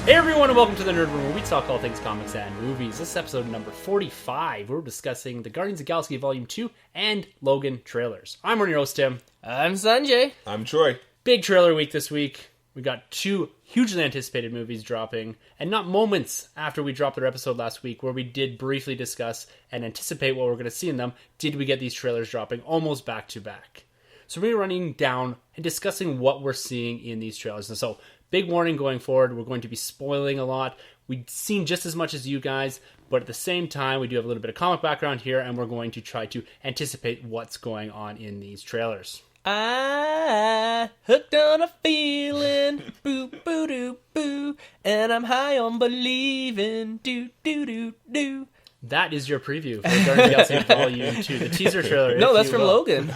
Hey everyone, and welcome to the Nerd Room, where we talk all things comics and movies. This is episode number 45. We're discussing the Guardians of the Galaxy Volume 2 and Logan trailers. I'm your host, Tim. I'm Sunjay. I'm Troy. Big trailer week this week. We got two hugely anticipated movies dropping, and not moments after we dropped our episode last week, where we did briefly discuss and anticipate what we're going to see in them, did we get these trailers dropping almost back to back. So we're running down and discussing what we're seeing in these trailers. And so, big warning going forward, we're going to be spoiling a lot. We've seen just as much as you guys, but at the same time, we do have a little bit of comic background here, and we're going to try to anticipate what's going on in these trailers. I hooked on a feeling, boo boo doo boo, and I'm high on believing, do do do do. That is your preview for Guardians of the Galaxy Volume 2, the teaser trailer. No, that's from Logan.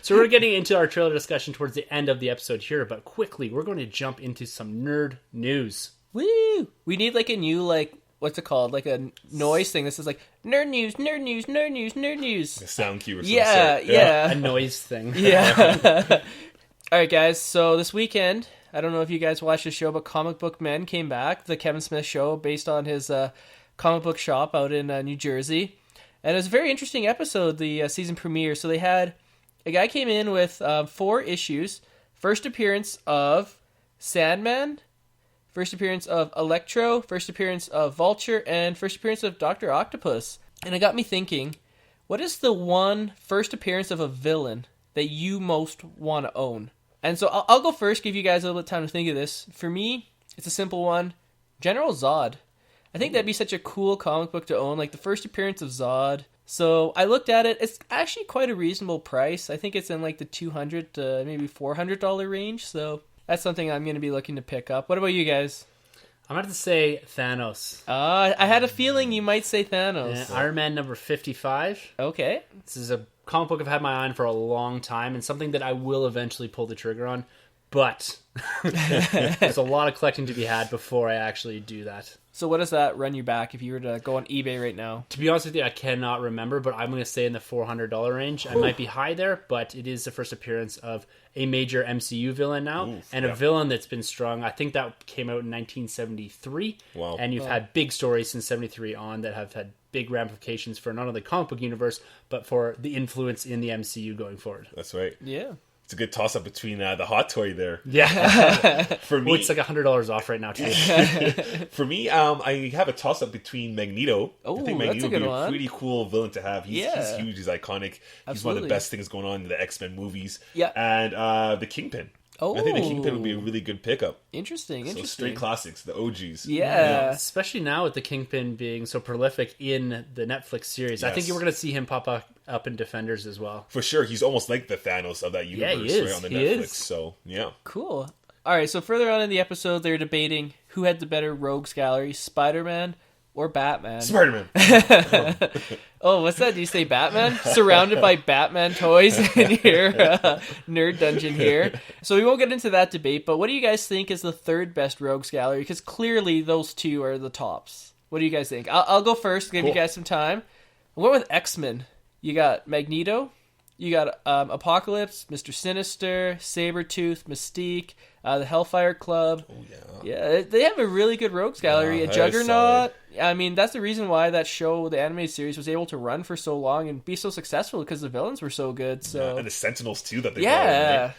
So we're getting into our trailer discussion towards the end of the episode here, but quickly, we're going to jump into some nerd news. Woo! We need like a new, what's it called? Like a noise thing that says like, nerd news, nerd news, nerd news, nerd news. A sound cue or something. Yeah. A noise thing. Yeah. Alright guys, so this weekend, I don't know if you guys watched the show, but Comic Book Men came back, the Kevin Smith show based on his comic book shop out in New Jersey. And it was a very interesting episode, the season premiere. So they had, a guy came in with 4 issues. First appearance of Sandman, first appearance of Electro, first appearance of Vulture, and first appearance of Dr. Octopus. And it got me thinking, what is the one first appearance of a villain that you most want to own? And so I'll go first, give you guys a little bit of time to think of this. For me, it's a simple one. General Zod. I think that'd be such a cool comic book to own, like the first appearance of Zod. So I looked at it. It's actually quite a reasonable price. I think it's in like the $200 to maybe $400 range. So that's something I'm going to be looking to pick up. What about you guys? I'm going to say Thanos. I had a feeling you might say Thanos. Yeah, Iron Man number 55. Okay. This is a comic book I've had my eye on for a long time, and something that I will eventually pull the trigger on. But there's a lot of collecting to be had before I actually do that. So what does that run you back if you were to go on eBay right now? To be honest with you, I cannot remember, but I'm going to stay in the $400 range. I might be high there, but it is the first appearance of a major MCU villain now, a villain that's been strong. I think that came out in 1973, Wow. And you've had big stories since 73 on that have had big ramifications for not only the comic book universe, but for the influence in the MCU going forward. That's right. Yeah. It's a good toss-up between the hot toy there. Yeah. For me, it's like $100 off right now, too. For me, I have a toss-up between Magneto. Oh, I think that's Magneto a would good be one. a pretty cool villain to have. He's huge, he's iconic. He's one of Absolutely. the best things going on in the X-Men movies. Yeah. And the Kingpin. Oh. I think the Kingpin would be a really good pickup. Interesting. So straight classics, the OGs. Yeah. Especially now with the Kingpin being so prolific in the Netflix series. I think you were going to see him pop up in Defenders as well. For sure. He's almost like the Thanos of that universe, he is. right, on the He Netflix. is. So, yeah. Cool. All right, so further on in the episode, they're debating who had the better rogues gallery, Spider-Man or Batman. Spider-Man. Oh, what's that? Do you say Batman? Surrounded by Batman toys in your nerd dungeon here. So we won't get into that debate, but what do you guys think is the third best rogues gallery? Because clearly those two are the tops. What do you guys think? I'll go first, give you guys some time. I went with X-Men. You got Magneto. You got Apocalypse, Mr. Sinister, Sabretooth, Mystique, the Hellfire Club. Oh, yeah. Yeah, they have a really good rogues gallery. A that is Juggernaut. I mean, that's the reason why that show, the animated series, was able to run for so long and be so successful, because the villains were so good. So And the Sentinels, too, that they brought in, right?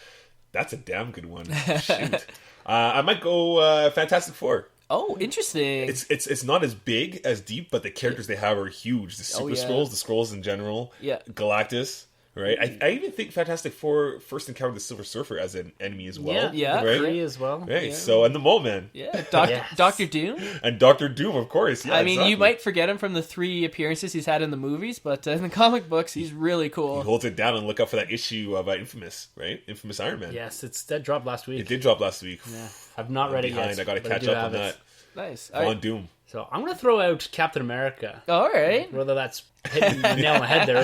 That's a damn good one. Shoot. I might go Fantastic Four. Oh, interesting. It's not as big, as deep, but the characters they have are huge. The Super Skrulls, the Skrulls in general, Galactus, right? I even think Fantastic Four first encountered the Silver Surfer as an enemy as well. Yeah, right? Free as well. Right, so, and the Mole Man. Yeah, Yes. Dr. Doom. And Dr. Doom, of course. Yeah, I mean, exactly. you might forget him from the 3 appearances he's had in the movies, but in the comic books, he's really cool. He holds it down, and look out for that issue of Infamous, right? Infamous Iron Man. Yes, that dropped last week. It did drop last week. Yeah, I've not read it yet. I got to but catch do up have on it. that. Nice. On Doom. So I'm going to throw out Captain America. All right. Whether that's hitting the nail on the head there,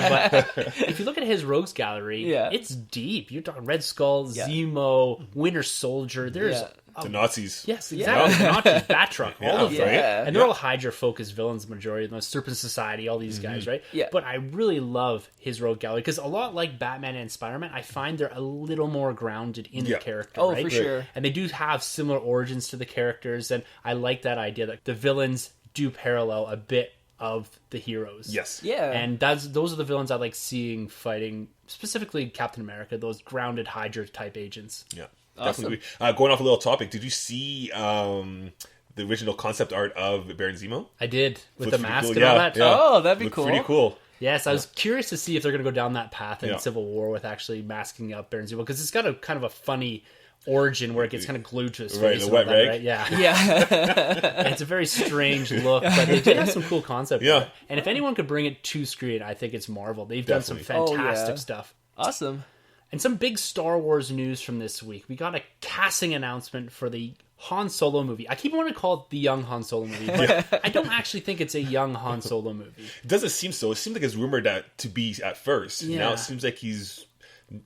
but if you look at his rogues gallery, Yeah. it's deep. You're talking Red Skull, Zemo, Winter Soldier. There's The Nazis. Yes, exactly. The Nazis, Batroc, all of them. Right? And they're all Hydra-focused villains, the majority of them. Serpent Society, all these guys, right? Yeah. But I really love his rogue gallery, because a lot like Batman and Spider-Man, I find they're a little more grounded in the character, Oh, right? for sure. And they do have similar origins to the characters, and I like that idea that the villains do parallel a bit of the heroes. Yes. Yeah. And those are the villains I like seeing fighting, specifically Captain America, those grounded Hydra-type agents. Yeah. Awesome. Definitely. Going off a little topic, did you see the original concept art of Baron Zemo? I did, with Looks the pretty mask cool. and all Yeah, that. yeah. Oh, that'd be Looked cool. pretty cool. Yes, I was curious to see if they're going to go down that path in Yeah. Civil War with actually masking up Baron Zemo, because it's got a kind of a funny origin where it gets kind of glued to his Right, face. the and wet all that, rag. right? Yeah. Yeah. And it's a very strange look, but they did have some cool concept. Yeah. art. And if anyone could bring it to screen, I think it's Marvel. They've done some Definitely. fantastic Oh, yeah. stuff. Awesome. And some big Star Wars news from this week. We got a casting announcement for the Han Solo movie. I keep wanting to call it the young Han Solo movie, but I don't actually think it's a young Han Solo movie. It doesn't seem so. It seems like it's rumored that to be at first. Yeah. Now it seems like he's,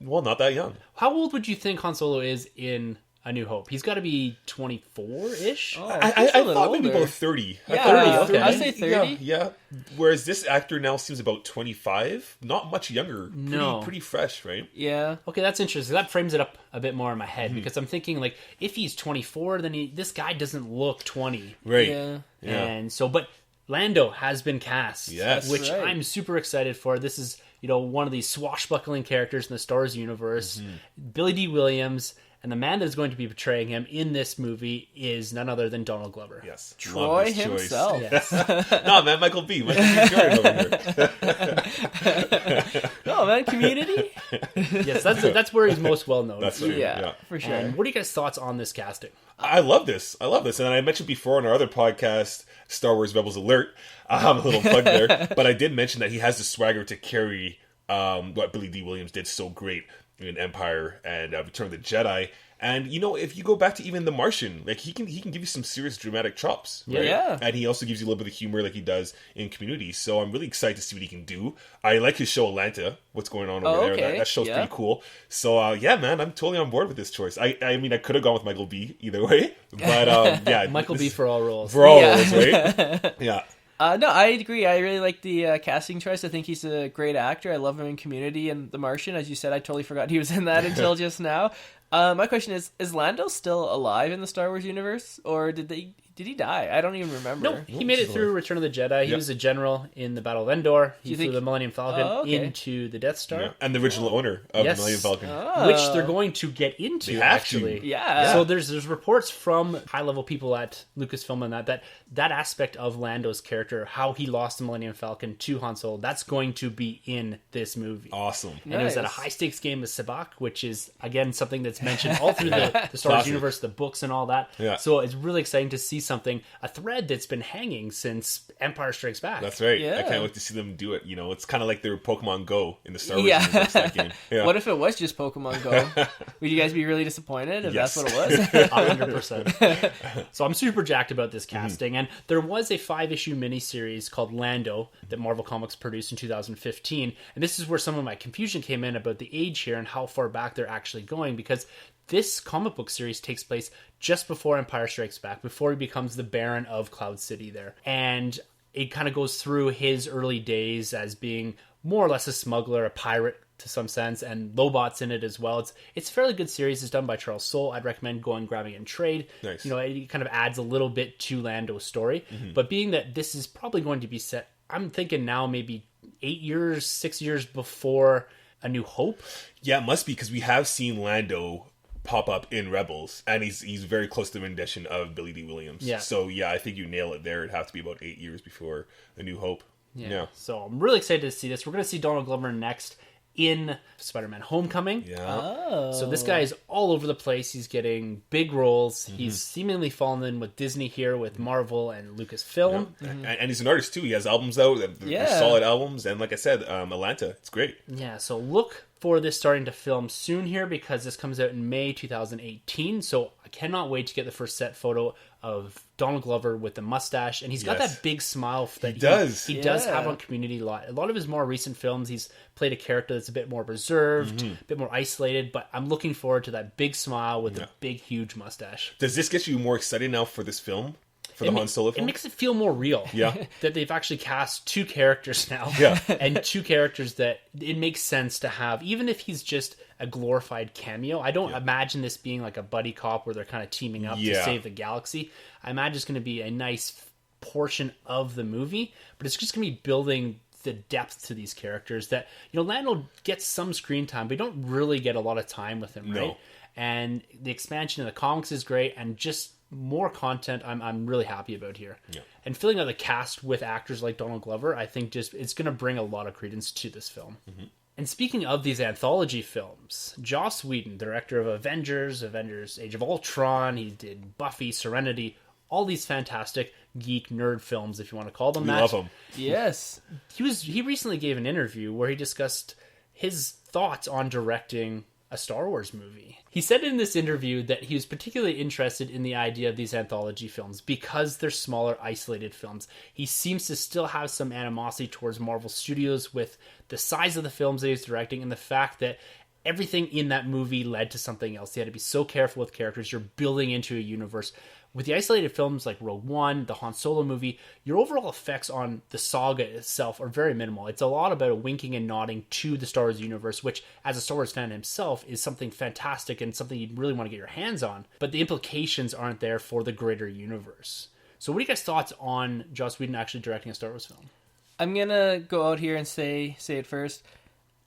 well, not that young. How old would you think Han Solo is in A New Hope? He's got to be 24-ish? Oh, I he's a little thought maybe older. about 30. Yeah, 30, okay. I'd say 30. Yeah. Whereas this actor now seems about 25. Not much younger. No. Pretty fresh, right? Yeah. Okay, that's interesting. That frames it up a bit more in my head, because I'm thinking, like, if he's 24, then this guy doesn't look 20. Right. Yeah. And so, but Lando has been cast, Yes. which Right. I'm super excited for. This is, one of these swashbuckling characters in the Star Wars universe. Billy D. Williams, and the man that is going to be portraying him in this movie is none other than Donald Glover. Yes. Troy Love this choice. himself. Yes. No, man, Michael B. Jordan over here. Oh, man, Community? Yes, that's where he's most well known. That's true. Yeah, for sure. And what are you guys' thoughts on this casting? I love this. And I mentioned before in our other podcast, Star Wars Rebels Alert, a little plug there, but I did mention that he has the swagger to carry what Billy D. Williams did so great in Empire and Return of the Jedi. And if you go back to even The Martian, like he can give you some serious dramatic chops. Right? Yeah. And he also gives you a little bit of humor like he does in Community. So I'm really excited to see what he can do. I like his show Atlanta. What's going on over there? Okay. That show's Yeah. pretty cool. So yeah, man, I'm totally on board with this choice. I mean, I could have gone with Michael B. either way, but yeah, Michael B. for all roles. for all Yeah. roles, right? Yeah. No, I agree. I really like the casting choice. I think he's a great actor. I love him in Community and The Martian. As you said, I totally forgot he was in that until just now. My question is Lando still alive in the Star Wars universe? Or did he die? I don't even remember. No, he made it through Return of the Jedi. He Yep. was a general in the Battle of Endor. He you flew think- the Millennium Falcon Oh, okay. into the Death Star. Yeah. And the original owner of Yes. the Millennium Falcon. Which they're going to get into, They have actually. to. Yeah. So there's reports from high-level people at Lucasfilm and that aspect of Lando's character, how he lost the Millennium Falcon to Han Solo, that's going to be in this movie. Awesome. And it was at a Nice. high-stakes game of Sabak, which is, again, something that's mentioned all through the Star Wars Classic. universe, the books and all that. Yeah. So it's really exciting to see a thread that's been hanging since Empire Strikes Back. That's right. Yeah. I can't wait to see them do it. It's kind of like their Pokemon Go in the Star Wars Yeah. universe, that game. Yeah. What if it was just Pokemon Go? Would you guys be really disappointed if Yes. that's what it was? 100%. So I'm super jacked about this casting. And there was a 5-issue miniseries called Lando that Marvel Comics produced in 2015. And this is where some of my confusion came in about the age here and how far back they're actually going, because this comic book series takes place just before Empire Strikes Back, before he becomes the Baron of Cloud City there. And it kind of goes through his early days as being more or less a smuggler, a pirate to some sense, and Lobot's in it as well. It's a fairly good series. It's done by Charles Soule. I'd recommend going, grabbing it in trade. Nice. It kind of adds a little bit to Lando's story. But being that this is probably going to be set, I'm thinking now maybe 6 years before A New Hope. Yeah, it must be, because we have seen Lando pop up in Rebels, and he's very close to the rendition of Billy D. Williams. Yeah. So yeah, I think you nail it there. It'd have to be about 8 years before A New Hope. Yeah. So I'm really excited to see this. We're going to see Donald Glover next in Spider-Man Homecoming. Yeah. So this guy is all over the place. He's getting big roles. He's seemingly fallen in with Disney here, with Marvel and Lucasfilm. And he's an artist too. He has albums out. They're Yeah. solid albums. And like I said, Atlanta, it's great. Yeah, so look for this starting to film soon here, because this comes out in May 2018. So cannot wait to get the first set photo of Donald Glover with the mustache, and he's got that big smile that he does have on Community a lot. A lot of his more recent films, he's played a character that's a bit more reserved, a bit more isolated, but I'm looking forward to that big smile with the big, huge mustache. Does this get you more excited now for this film? For the Han Solo film? It makes it feel more real. Yeah. That they've actually cast 2 characters now. Yeah. And 2 characters that it makes sense to have, even if he's just a glorified cameo. I don't imagine this being like a buddy cop where they're kind of teaming up to save the galaxy. I imagine it's going to be a nice portion of the movie, but it's just going to be building the depth to these characters that, Lando gets some screen time, but you don't really get a lot of time with him, right? And the expansion of the comics is great, and just more content I'm really happy about here. Yeah. And filling out the cast with actors like Donald Glover, I think just it's going to bring a lot of credence to this film. And speaking of these anthology films, Joss Whedon, director of Avengers Age of Ultron, he did Buffy, Serenity, all these fantastic geek nerd films, if you want to call them that. Love them. Yes. He recently gave an interview where he discussed his thoughts on directing a Star Wars movie. He said in this interview that he was particularly interested in the idea of these anthology films because they're smaller, isolated films. He seems to still have some animosity towards Marvel Studios with the size of the films that he's directing and the fact that everything in that movie led to something else. They had to be so careful with characters. You're building into a universe. With the isolated films like Rogue One, the Han Solo movie, your overall effects on the saga itself are very minimal. It's a lot about winking and nodding to the Star Wars universe, which, as a Star Wars fan himself, is something fantastic and something you'd really want to get your hands on. But the implications aren't there for the greater universe. So what are you guys' thoughts on Joss Whedon actually directing a Star Wars film? I'm going to go out here and say it first.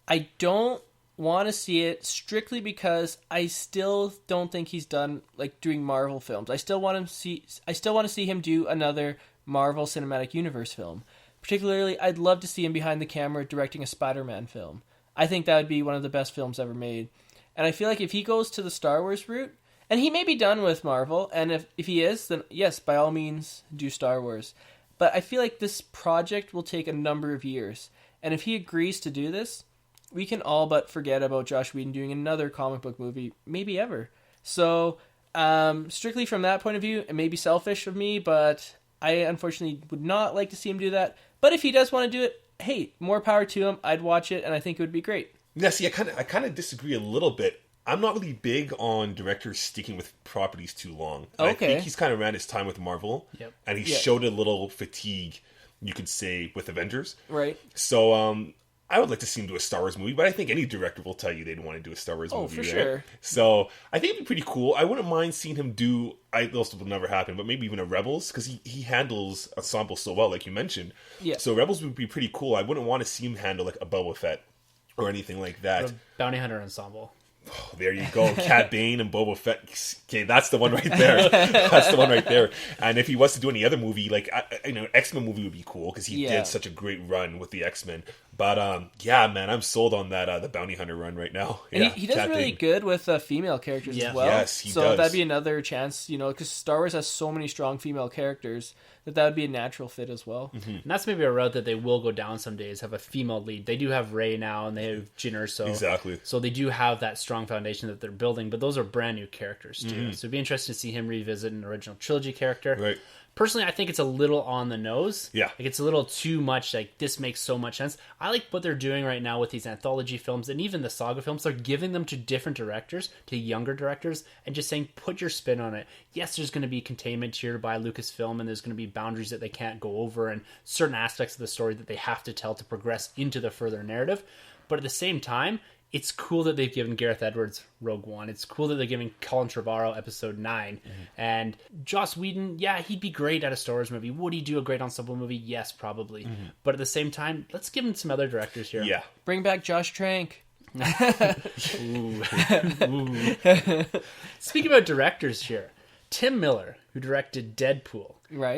I don't want to see it strictly because I still don't think he's done like doing Marvel films. I still want to see him do another Marvel Cinematic Universe film. Particularly, I'd love to see him behind the camera directing a Spider-Man film. I think that would be one of the best films ever made. And I feel like if he goes to the Star Wars route, and he may be done with Marvel, and if he is, then yes, by all means, do Star Wars. But I feel like this project will take a number of years. And if he agrees to do this, we can all but forget about Joss Whedon doing another comic book movie, maybe ever. So, strictly from that point of view, it may be selfish of me, but I unfortunately would not like to see him do that. But if he does want to do it, hey, more power to him. I'd watch it, and I think it would be great. Yeah, see, I kind of disagree a little bit. I'm not really big on directors sticking with properties too long. Okay. I think he's kind of ran his time with Marvel, and he showed a little fatigue, you could say, with Avengers. Right. So, I would like to see him do a Star Wars movie, but I think any director will tell you they'd want to do a Star Wars movie. Oh, for right? sure. So I think it'd be pretty cool. I wouldn't mind seeing him do, this will never happen, but maybe even a Rebels, because he handles ensemble so well, like you mentioned. Yeah. So Rebels would be pretty cool. I wouldn't want to see him handle like a Boba Fett or anything like that. Or a Bounty Hunter ensemble. Oh, there you go. Cat Bane and Boba Fett. Okay, that's the one right there. That's the one right there. And if he was to do any other movie, like, X-Men movie would be cool because he did such a great run with the X-Men. But, yeah, man, I'm sold on that, the Bounty Hunter run right now. And yeah, he does really good with female characters as well. Yes, he does. So that'd be another chance, because Star Wars has so many strong female characters that would be a natural fit as well. Mm-hmm. And that's maybe a route that they will go down some days, have a female lead. They do have Rey now, and they have Jyn Erso. Exactly. So they do have that strong foundation that they're building, but those are brand new characters, too. Mm-hmm. So it'd be interesting to see him revisit an original trilogy character. Right. Personally, I think it's a little on the nose. Yeah. Like, it's a little too much, like, this makes so much sense. I like what they're doing right now with these anthology films, and even the saga films. They're giving them to different directors, to younger directors, and just saying, put your spin on it. Yes, there's going to be containment here by Lucasfilm, and there's going to be boundaries that they can't go over, and certain aspects of the story that they have to tell to progress into the further narrative. But at the same time, it's cool that they've given Gareth Edwards Rogue One. It's cool that they're giving Colin Trevorrow Episode 9. Mm-hmm. And Joss Whedon, yeah, he'd be great at a Star Wars movie. Would he do a great ensemble movie? Yes, probably. Mm-hmm. But at the same time, let's give him some other directors here. Yeah. Bring back Josh Trank. Ooh. Speaking about directors here, Tim Miller, who directed Deadpool,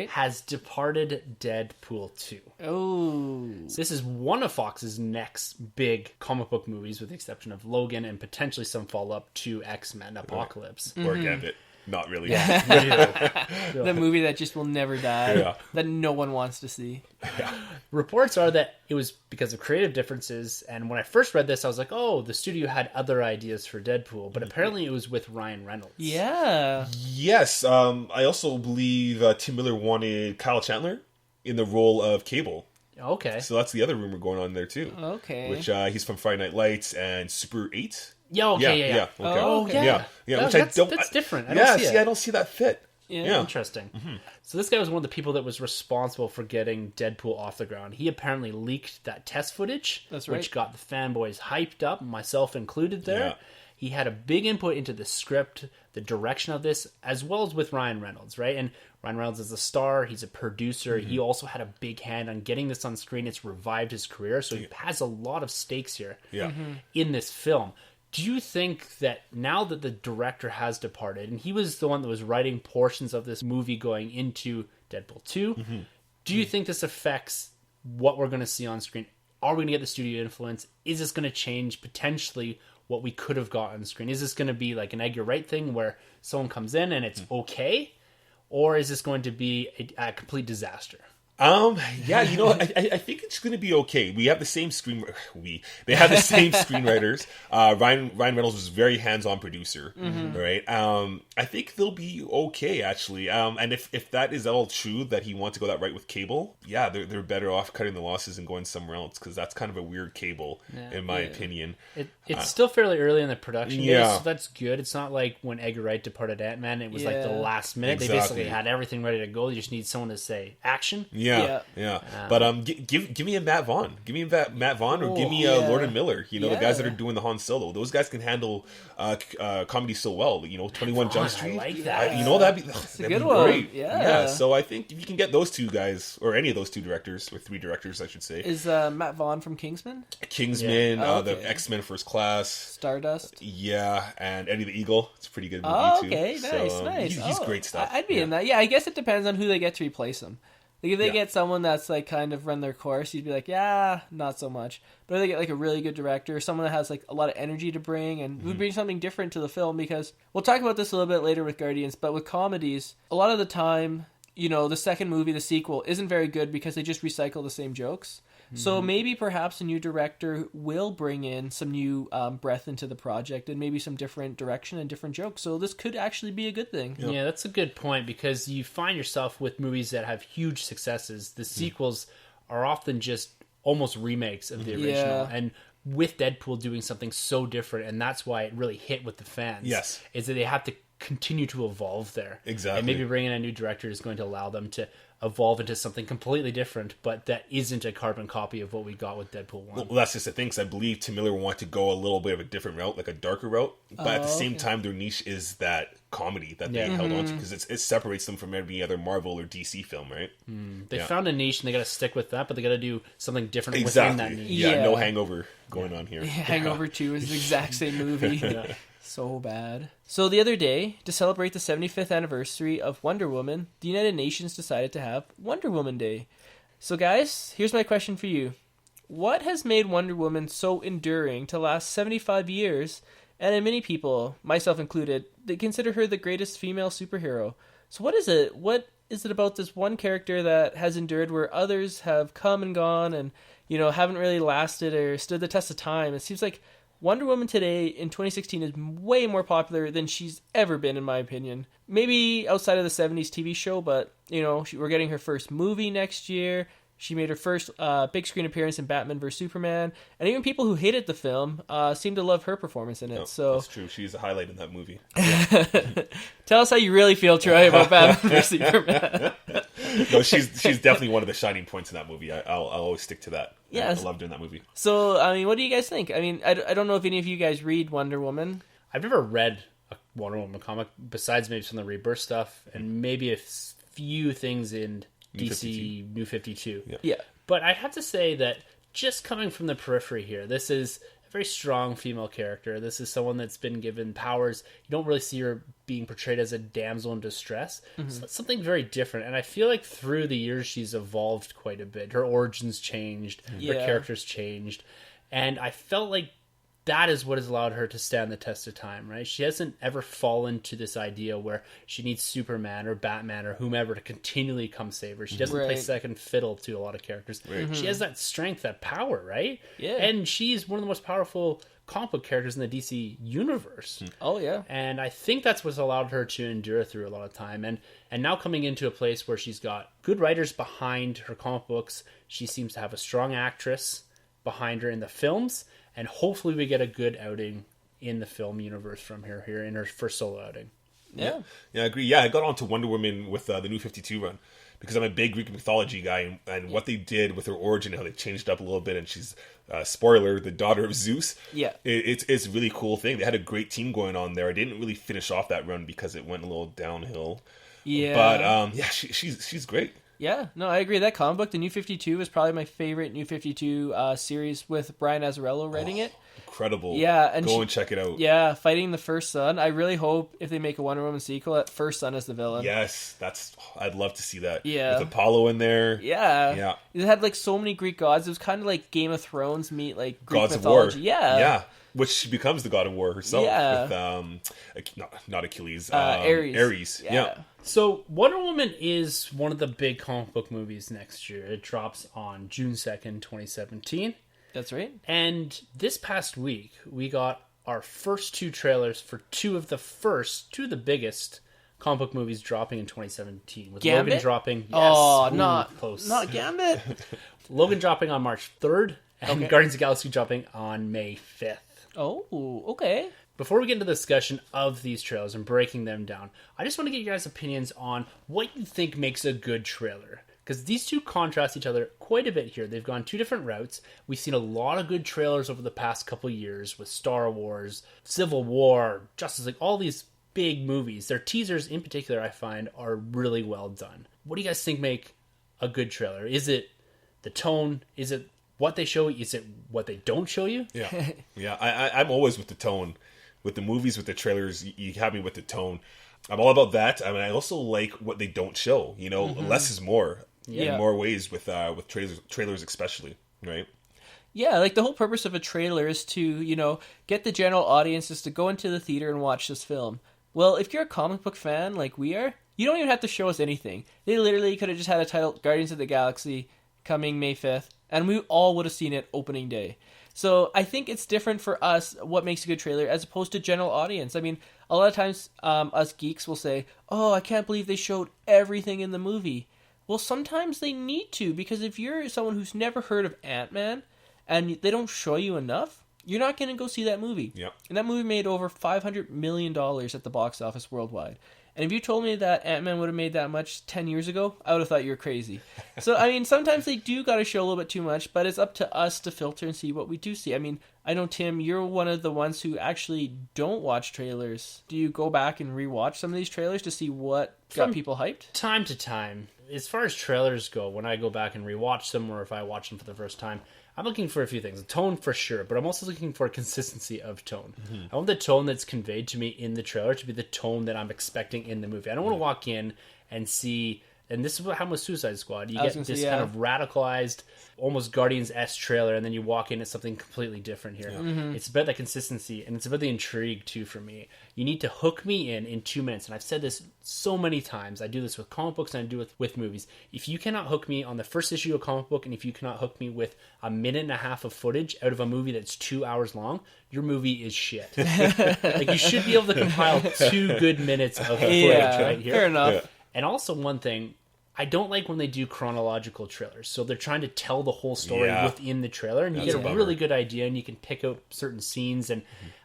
has departed Deadpool 2. Oh. So this is one of Fox's next big comic book movies, with the exception of Logan and potentially some follow-up to X-Men Apocalypse. Or Gambit. Not really. The movie that just will never die, Yeah. that no one wants to see. Reports are that it was because of creative differences, and when I first read this, I was like, oh, the studio had other ideas for Deadpool, but apparently it was with Ryan Reynolds. Yeah. Yes. I also believe Tim Miller wanted Kyle Chandler in the role of Cable. Okay. So that's the other rumor going on there too. Okay. Which he's from Friday Night Lights and Super 8. Yeah, okay, yeah. Okay. Oh, okay. Yeah. Which That's different. I don't see it. I don't see that fit. Yeah. Interesting. So this guy was one of the people that was responsible for getting Deadpool off the ground. He apparently leaked that test footage, That's right. which got the fanboys hyped up, myself included there. Yeah. He had a big input into the script, the direction of this, as well as with Ryan Reynolds, right? And Ryan Reynolds is a star. He's a producer. He also had a big hand on getting this on screen. It's revived his career. So he has a lot of stakes here in this film. Do you think that now that the director has departed, and he was the one that was writing portions of this movie going into Deadpool 2, do you think this affects what we're going to see on screen? Are we going to get the studio influence? Is this going to change potentially what we could have got on screen? Is this going to be like an Edgar Wright thing where someone comes in and it's okay? Or is this going to be a complete disaster? Yeah, I think it's going to be okay. We have the same they have the same screenwriters. Ryan Reynolds was a very hands-on producer, right? I think they'll be okay, actually. And if that is all true, that he wants to go that right with Cable, yeah, they're better off cutting the losses and going somewhere else, because that's kind of a weird Cable, in my opinion. It's still fairly early in the production yeah. days, so that's good. It's not like when Edgar Wright departed Ant-Man, it was like the last minute. Exactly. They basically had everything ready to go. You just need someone to say, action. Yeah. But give me a Matt Vaughn. Give me Matt Vaughn, or give me Lord and Miller. The guys that are doing the Han Solo. Those guys can handle comedy so well. 21 Jump Street. I like that. That'd a good be one. great. Yeah. So I think if you can get those two guys, or any of those two directors, or three directors, I should say. Is Matt Vaughn from Kingsman? Kingsman, okay. the X-Men First Class. Stardust? Yeah, and Eddie the Eagle. It's a pretty good movie Oh, too. okay, nice, So, nice. He's great stuff. I'd be in that. Yeah, I guess it depends on who they get to replace him. Like, if they get someone that's like kind of run their course, you'd be like, yeah, not so much. But if they get like a really good director, someone that has like a lot of energy to bring and would bring something different to the film, because we'll talk about this a little bit later with Guardians, but with comedies, a lot of the time, the second movie, the sequel, isn't very good because they just recycle the same jokes. So maybe perhaps a new director will bring in some new breath into the project, and maybe some different direction and different jokes. So this could actually be a good thing. Yeah, that's a good point, because you find yourself with movies that have huge successes. The sequels are often just almost remakes of the original. And with Deadpool doing something so different, and that's why it really hit with the fans. Yes. Is that they have to continue to evolve there. Exactly. And maybe bringing in a new director is going to allow them to evolve into something completely different, but that isn't a carbon copy of what we got with Deadpool 1. Well, that's just the thing, because I believe Tim Miller wanted to go a little bit of a different route, like a darker route. But at the same time, their niche is that comedy that they held on to, because it separates them from any other Marvel or DC film, right? They found a niche, and they got to stick with that, but they got to do something different Exactly. within that niche. Yeah, no Hangover going on here. Hangover 2 is the exact same movie. So bad. So the other day, to celebrate the 75th anniversary of Wonder Woman, the United Nations decided to have Wonder Woman Day. So guys, here's my question for you. What has made Wonder Woman so enduring to last 75 years, and many people, myself included, they consider her the greatest female superhero? So what is it? What is it about this one character that has endured where others have come and gone and, haven't really lasted or stood the test of time? It seems like Wonder Woman today in 2016 is way more popular than she's ever been, in my opinion. Maybe outside of the 70s TV show, but, we're getting her first movie next year. She made her first big screen appearance in Batman vs. Superman. And even people who hated the film seem to love her performance in it. So That's true. She's a highlight in that movie. Tell us how you really feel, Troy, about Batman vs. Superman. No, she's definitely one of the shining points in that movie. I'll always stick to that. Yes. I loved her in that movie. So, what do you guys think? I don't know if any of you guys read Wonder Woman. I've never read a Wonder Woman comic, besides maybe some of the Rebirth stuff, and maybe a few things in DC New 52. Yeah. But I have to say that just coming from the periphery here, this is a very strong female character. This is someone that's been given powers. You don't really see her being portrayed as a damsel in distress. So that's something very different. And I feel like through the years she's evolved quite a bit. Her origins changed. Her character's changed. And I felt like that is what has allowed her to stand the test of time, right? She hasn't ever fallen to this idea where she needs Superman or Batman or whomever to continually come save her. She doesn't play second fiddle to a lot of characters. Right. She has that strength, that power, right? Yeah. And she's one of the most powerful comic book characters in the DC universe. Oh, yeah. And I think that's what's allowed her to endure through a lot of time. And now coming into a place where she's got good writers behind her comic books, she seems to have a strong actress behind her in the films, and hopefully we get a good outing in the film universe from her here in her first solo outing. Yeah, I agree. Yeah, I got onto Wonder Woman with the New 52 run because I'm a big Greek mythology guy, and what they did with her origin, how they changed up a little bit, and she's spoiler, the daughter of Zeus. Yeah, it's a really cool thing. They had a great team going on there. I didn't really finish off that run because it went a little downhill. Yeah, but she's great. Yeah, no, I agree. That comic book, the New 52, is probably my favorite New 52 series with Brian Azzarello writing it. Incredible. Yeah, and go and check it out. Yeah, fighting the First Son. I really hope if they make a Wonder Woman sequel, that First Son is the villain. Yes, I'd love to see that. Yeah. With Apollo in there. Yeah. It had like so many Greek gods. It was kind of like Game of Thrones meet like Greek Gods mythology. of War. Yeah. Which she becomes the god of war herself. Yeah. With not Achilles. Ares. Yeah. So Wonder Woman is one of the big comic book movies next year. It drops on June 2nd, 2017. That's right. And this past week, we got our first two trailers for two of the biggest comic book movies dropping in 2017. With Gambit? Logan dropping... Yes, not Gambit. Logan dropping on March 3rd, and Guardians of the Galaxy dropping on May 5th. Oh, okay. Before we get into the discussion of these trailers and breaking them down, I just want to get you guys' opinions on what you think makes a good trailer. Because these two contrast each other quite a bit here. They've gone two different routes. We've seen a lot of good trailers over the past couple years with Star Wars, Civil War, Justice League, all these big movies. Their teasers in particular, I find, are really well done. What do you guys think make a good trailer? Is it the tone? Is it what they show you? Is it what they don't show you? Yeah. I'm always with the tone. With the movies, with the trailers, you have me with the tone. I'm all about that. I mean, I also like what they don't show. You know, less is more. In more ways with trailers especially, right? Yeah, like the whole purpose of a trailer is to, get the general audiences to go into the theater and watch this film. Well, if you're a comic book fan like we are, you don't even have to show us anything. They literally could have just had a title, Guardians of the Galaxy, coming May 5th, and we all would have seen it opening day. So I think it's different for us what makes a good trailer as opposed to general audience. I mean, a lot of times us geeks will say, oh, I can't believe they showed everything in the movie. Well, sometimes they need to, because if you're someone who's never heard of Ant-Man and they don't show you enough, you're not going to go see that movie. Yep. And that movie made over $500 million at the box office worldwide. And if you told me that Ant-Man would have made that much 10 years ago, I would have thought you were crazy. So, I mean, sometimes they do got to show a little bit too much, but it's up to us to filter and see what we do see. I mean, I know, Tim, you're one of the ones who actually don't watch trailers. Do you go back and rewatch some of these trailers to see what got people hyped? Time to time. As far as trailers go, when I go back and rewatch them, or if I watch them for the first time, I'm looking for a few things. Tone for sure, but I'm also looking for consistency of tone. I want the tone that's conveyed to me in the trailer to be the tone that I'm expecting in the movie. I don't want to walk in and see, and this is what happened with Suicide Squad. You get this kind of radicalized, almost Guardians-esque trailer, and then you walk in at something completely different here. It's about the consistency, and it's about the intrigue, too, for me. You need to hook me in 2 minutes, and I've said this so many times. I do this with comic books, and I do it with movies. If you cannot hook me on the first issue of a comic book, and if you cannot hook me with a minute and a half of footage out of a movie that's 2 hours long, your movie is shit. Like, you should be able to compile 2 good minutes of footage right here. Fair enough. Yeah. And also, one thing, I don't like when they do chronological trailers. So they're trying to tell the whole story within the trailer, and you get a really good idea, and you can pick out certain scenes, and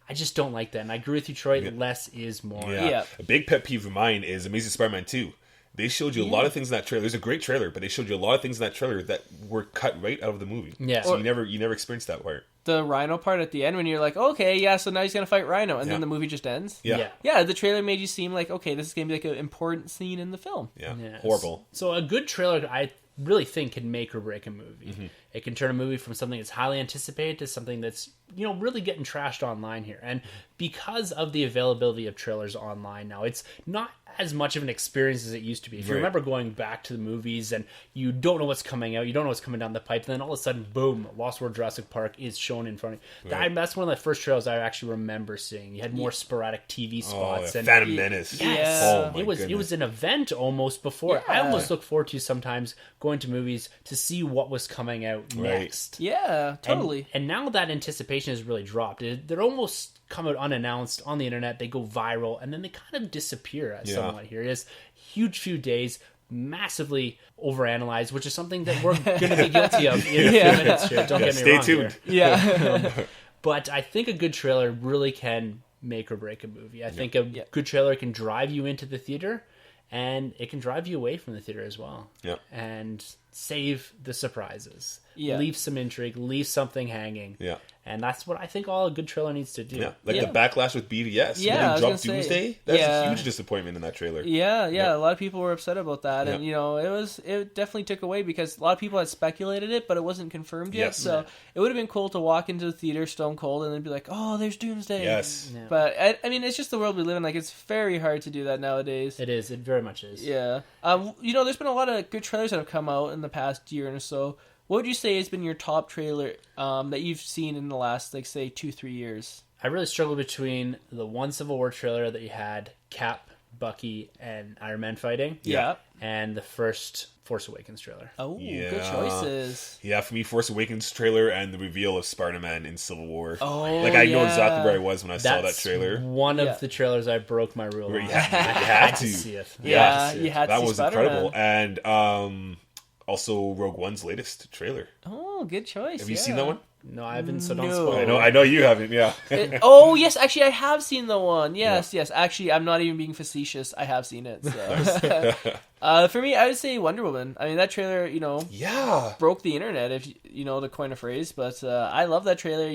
I just don't like that. And I agree with you, Troy, less is more. Yeah. A big pet peeve of mine is Amazing Spider-Man 2. They showed you a lot of things in that trailer. There's a great trailer, but they showed you a lot of things in that trailer that were cut right out of the movie. Yeah. So you never experienced that part. The Rhino part at the end when you're like, okay, yeah, so now he's going to fight Rhino, and then the movie just ends. Yeah. The trailer made you seem like, okay, this is going to be like an important scene in the film. Yeah. Horrible. So a good trailer, I really think, can make or break a movie. It can turn a movie from something that's highly anticipated to something that's, really getting trashed online here. And because of the availability of trailers online now, it's not as much of an experience as it used to be. If you Right. remember going back to the movies and you don't know what's coming out, you don't know what's coming down the pipe, then all of a sudden, boom, Lost World Jurassic Park is shown in front of you. Right. That's one of the first trailers I actually remember seeing. You had more sporadic TV spots. Oh, And Phantom Menace. Yes, Oh, my it was goodness. an event almost before. I Yeah. almost look forward to sometimes going to movies to see what was coming out Right. next. Yeah, totally. And now that anticipation has really dropped. They're almost come out unannounced on the internet. They go viral and then they kind of disappear somewhat here. It's huge few days, massively overanalyzed, which is something that we're going to be guilty of in a few minutes here. Don't get me Stay wrong tuned. here. Yeah. But I think a good trailer really can make or break a movie. I think a good trailer can drive you into the theater, and it can drive you away from the theater as well. Yep. And save the surprises. Yeah. Leave some intrigue, leave something hanging. Yeah. And that's what I think all a good trailer needs to do. Yeah, like Yeah. the backlash with BVS. Yeah, I when was they dropped gonna say, Doomsday. That's yeah. a huge disappointment in that trailer. Yeah, Yeah. a lot of people were upset about that, and Yeah. it definitely took away because a lot of people had speculated it, but it wasn't confirmed yet. Yes. So it would have been cool to walk into the theater stone cold and then be like, "Oh, there's Doomsday." Yes. Yeah. But I mean, it's just the world we live in. Like, it's very hard to do that nowadays. It is. It very much is. Yeah. There's been a lot of good trailers that have come out in the past year or so. What would you say has been your top trailer that you've seen in the last, like, say, 2-3 years? I really struggled between the one Civil War trailer that you had Cap, Bucky, and Iron Man fighting. Yeah. And the first Force Awakens trailer. Oh, good Yeah. choices. Yeah, for me, Force Awakens trailer and the reveal of Spider-Man in Civil War. Oh, like I know yeah. exactly where I was when I saw that That's trailer. one Yeah. of the trailers I broke my rule Where on. you had, I you had to. see it. Yeah, to see you it. had to That see was Spider-Man. incredible. And also Rogue One's latest trailer. Oh, good choice. Have you seen that one? No, I haven't, so don't No. spoil. I know you haven't. Yeah. Oh, yes, actually, I have seen the one. Yes. Actually, I'm not even being facetious. I have seen it. So. For me, I would say Wonder Woman. I mean, that trailer, Yeah. broke the internet, if you know, to coin a phrase. But I love that trailer.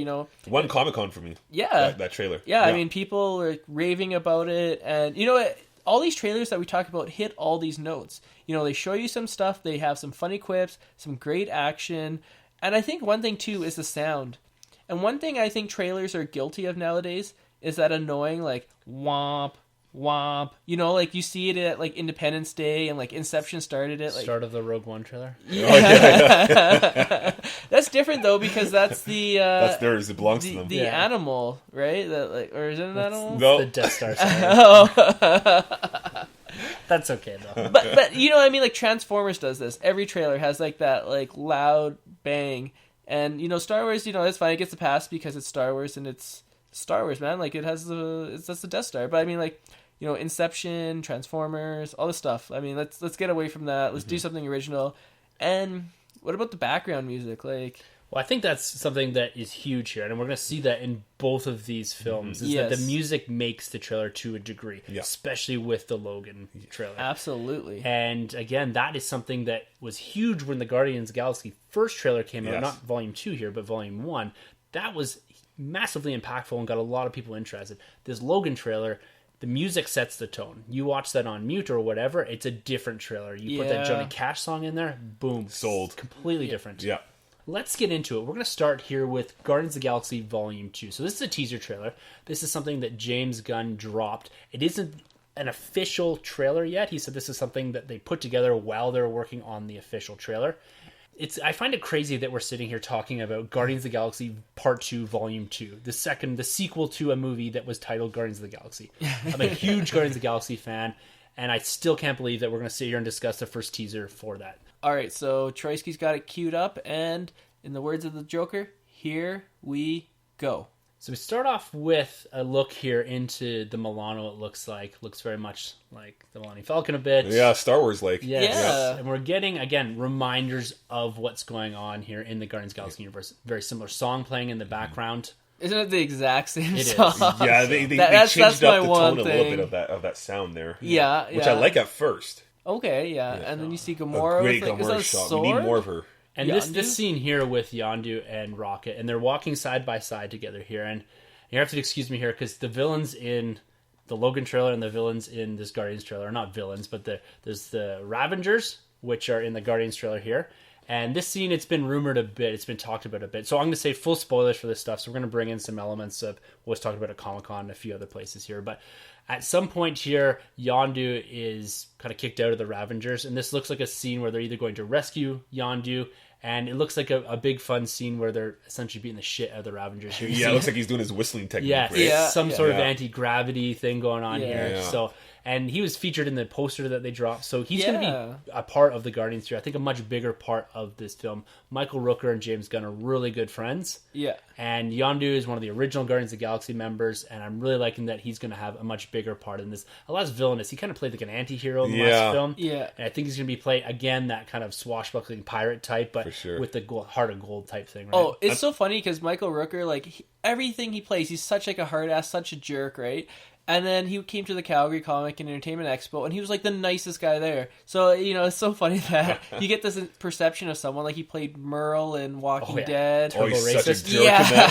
One Comic-Con for me. Yeah. That trailer. Yeah, I mean, people were raving about it, and you know what? All these trailers that we talk about hit all these notes. They show you some stuff, they have some funny quips, some great action, and I think one thing too is the sound. And one thing I think trailers are guilty of nowadays is that annoying, like, womp, womp. Like, you see it at, like, Independence Day, and, like, Inception started it. Like, Start of the Rogue One trailer. that's different, though, because that's the... That's theirs. It belongs to the, them. the Yeah. animal, right? That, like, or is it an animal? No. The Death Star sign. That's okay, though. But you know what I mean? Like, Transformers does this. Every trailer has, like, that, like, loud bang. And, Star Wars, it's fine. It gets a pass because it's Star Wars and it's Star Wars, man. Like, that's the Death Star. But I mean, like, Inception, Transformers, all this stuff. I mean, let's get away from that. Let's do something original. And what about the background music? Like, Well, I think that's something that is huge here, and we're going to see that in both of these films, is that the Yes. music makes the trailer to a degree, Yeah. especially with the Logan trailer. absolutely. And again, that is something that was huge when the Guardians of the Galaxy first trailer came out, Yes. not Volume 2 here, but Volume 1. That was massively impactful and got a lot of people interested. This Logan trailer, the music sets the tone. You watch that on mute or whatever, it's a different trailer. You put that Yeah. Johnny Cash song in there, boom. Sold. Completely different. Yeah. Let's get into it. We're going to start here with Guardians of the Galaxy Volume 2. So this is a teaser trailer. This is something that James Gunn dropped. It isn't an official trailer yet. He said this is something that they put together while they were working on the official trailer. I find it crazy that we're sitting here talking about Guardians of the Galaxy Part 2, Volume 2, the sequel to a movie that was titled Guardians of the Galaxy. I'm a huge Guardians of the Galaxy fan, and I still can't believe that we're going to sit here and discuss the first teaser for that. All right, so Troyski's got it queued up, and in the words of the Joker, here we go. So we start off with a look here into the Milano, it looks like. Looks very much like the Millennium Falcon a bit. Yeah, Star Wars like. Yes. Yeah. And we're getting, again, reminders of what's going on here in the Guardians of the Galaxy universe. Very similar song playing in the background. Isn't it the exact same It is. song? Yeah, they That's changed my up the one tone a little thing. bit of that sound there. Yeah, Which yeah. I like at first. Okay, yeah. And then you see Gamora A great with, like, is that Gamora a shot. sword? We need more of her. And Yondu? this scene here with Yondu and Rocket, and they're walking side by side together here. And you have to excuse me here because the villains in the Logan trailer and the villains in this Guardians trailer are not villains, but there's the Ravengers, which are in the Guardians trailer here. And this scene, it's been rumored a bit. It's been talked about a bit. So I'm going to say full spoilers for this stuff. So we're going to bring in some elements of what was talked about at Comic-Con and a few other places here. But At some point here, Yondu is kind of kicked out of the Ravengers, and this looks like a scene where they're either going to rescue Yondu, and it looks like a big fun scene where they're essentially beating the shit out of the Ravengers here. It looks like he's doing his whistling technique. Yeah, right? some sort of anti-gravity thing going on here. Yeah. So, and he was featured in the poster that they dropped, so he's going to be a part of the Guardians here. I think a much bigger part of this film. Michael Rooker and James Gunn are really good friends. Yeah. And Yondu is one of the original Guardians of the Galaxy members, and I'm really liking that he's going to have a much bigger part in this. A less villainous. He kind of played like an anti-hero in the last film. Yeah. And I think he's going to be playing, again, that kind of swashbuckling pirate type, but with the heart of gold type thing, right? Oh, it's so funny because Michael Rooker, like, everything he plays, he's such like a hard ass, such a jerk, right? And then he came to the Calgary Comic and Entertainment Expo, and he was like the nicest guy there. So, you know, it's so funny that you get this perception of someone like he played Merle in Walking Dead. Oh, he's racist. such a jerk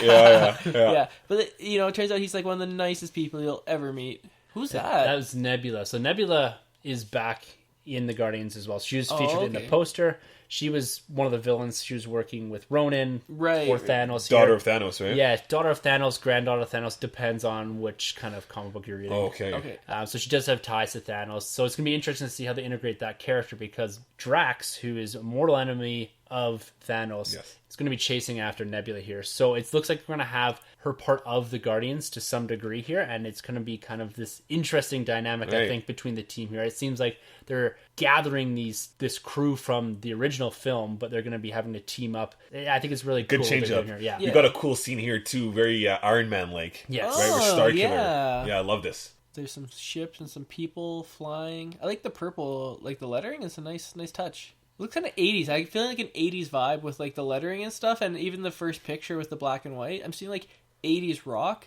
in that. Yeah. But, you know, it turns out he's like one of the nicest people you'll ever meet. Who's that? That was Nebula. So Nebula is back in the Guardians as well. She was featured in the poster. She was one of the villains. She was working with Ronan or Thanos. Daughter of Thanos, right? Yeah, daughter of Thanos, granddaughter of Thanos. Depends on which kind of comic book you're reading. Okay. So she does have ties to Thanos. So it's going to be interesting to see how they integrate that character, because Drax, who is a mortal enemy of Thanos, is going to be chasing after Nebula here. So it looks like we're going to have her part of the Guardians to some degree here, and it's going to be kind of this interesting dynamic, I think, between the team here. It seems like they're gathering this crew from the original film, but they're going to be having to team up. I think it's really good cool. change up. Here. Yeah. We got a cool scene here too, very Iron Man like. Yes. Right, with Starkiller. Yeah. Yeah, I love this. There's some ships and some people flying. I like the purple, like the lettering. It's a nice touch. It looks kind of 80s. I feel like an 80s vibe with like the lettering and stuff, and even the first picture with the black and white. I'm seeing like 80s rock.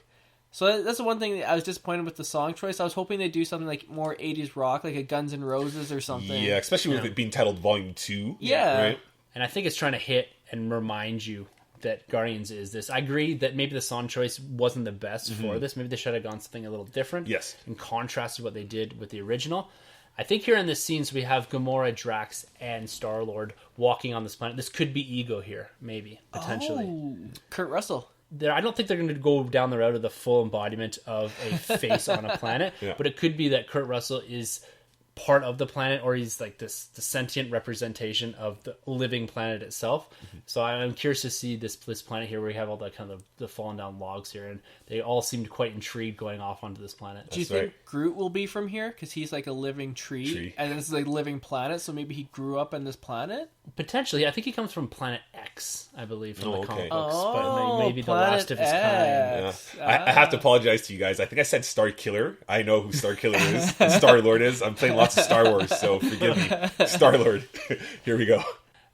So that's the one thing that I was disappointed with the song choice. I was hoping they'd do something like more 80s rock, like a Guns N' Roses or something. Yeah, especially with it being titled Volume 2. Yeah. Right? And I think it's trying to hit and remind you that Guardians is this. I agree that maybe the song choice wasn't the best for this. Maybe they should have gone something a little different. Yes. In contrast to what they did with the original. I think here in this scene, so we have Gamora, Drax, and Star-Lord walking on this planet. This could be Ego here, maybe, potentially. Oh, Kurt Russell. I don't think they're going to go down the route of the full embodiment of a face on a planet, but it could be that Kurt Russell is part of the planet, or he's like the sentient representation of the living planet itself. So I'm curious to see this planet here, where we have all the kind of the fallen down logs here, and they all seemed quite intrigued going off onto this planet. Do you think Groot will be from here? Because he's like a living tree, and this is like a living planet, so maybe he grew up on this planet? Potentially. I think he comes from Planet X, I believe, from the comic books, Oh, but maybe the last of his kind. Yeah. I have to apologize to you guys. I think I said Star Killer. I know who Star Killer is. And Star-Lord is. I'm playing lots of Star Wars, so forgive me. Star-Lord. Here we go.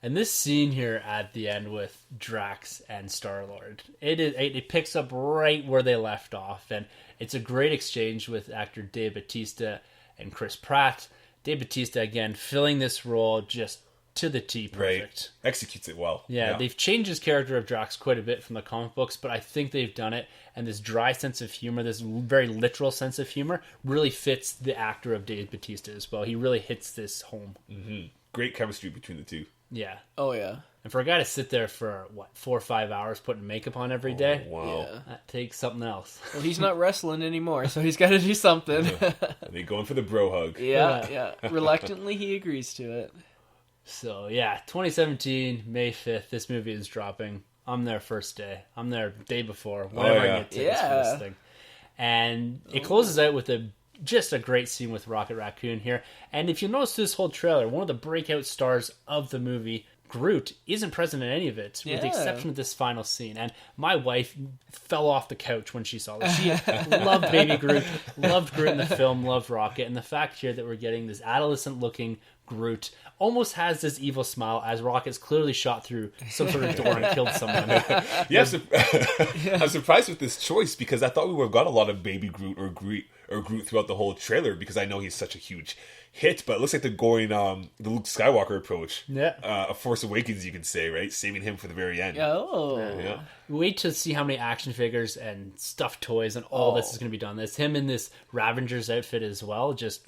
And this scene here at the end with Drax and Star-Lord, it picks up right where they left off, and it's a great exchange with actor Dave Bautista and Chris Pratt. Dave Bautista, again, filling this role just to the T, perfect. Right. Executes it well. Yeah, they've changed his character of Drax quite a bit from the comic books, but I think they've done it, and this dry sense of humor, this very literal sense of humor, really fits the actor of Dave Bautista as well. He really hits this home. Mm-hmm. Great chemistry between the two. Yeah. Oh, yeah. And for a guy to sit there for, 4 or 5 hours putting makeup on every day, Wow. Yeah. that takes something else. Well, he's not wrestling anymore, so he's got to do something. They going for the bro hug. Yeah. Reluctantly, he agrees to it. So, yeah, 2017, May 5th, this movie is dropping. I'm there first day. I'm there day before, whenever I get tickets for this thing. And it closes out with just a great scene with Rocket Raccoon here. And if you notice this whole trailer, one of the breakout stars of the movie, Groot, isn't present in any of it, with the exception of this final scene. And my wife fell off the couch when she saw this. She loved Baby Groot, loved Groot in the film, loved Rocket. And the fact here that we're getting this adolescent-looking Groot almost has this evil smile as Rocket's clearly shot through some sort of door and killed someone. I'm surprised with this choice, because I thought we would have got a lot of Baby Groot or Groot throughout the whole trailer, because I know he's such a huge hit, but it looks like they're going the Luke Skywalker approach. Yeah. A Force Awakens, you can say, right? Saving him for the very end. Oh. Yeah. Wait to see how many action figures and stuffed toys and all this is going to be done. There's him in this Ravengers outfit as well. Just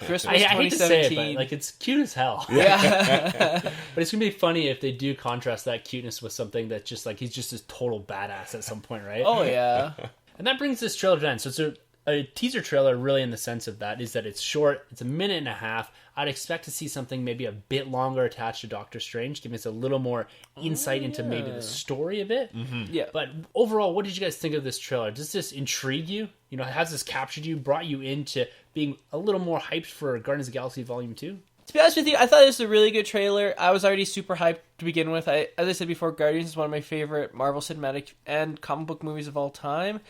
Christmas I hate to say 2017. it, but like it's cute as hell. Yeah. But it's gonna be funny if they do contrast that cuteness with something that's just like he's just a total badass at some point, right? Oh, yeah. And that brings this trailer to an end. So it's a teaser trailer, really in the sense of that, is that it's short. It's a minute and a half. I'd expect to see something maybe a bit longer attached to Doctor Strange, giving us a little more insight into maybe the story of it. Yeah. But overall, what did you guys think of this trailer? Does this intrigue you? You know, has this captured you, brought you into being a little more hyped for Guardians of the Galaxy Volume 2? To be honest with you, I thought it was a really good trailer. I was already super hyped to begin with. As I said before, Guardians is one of my favorite Marvel cinematic and comic book movies of all time.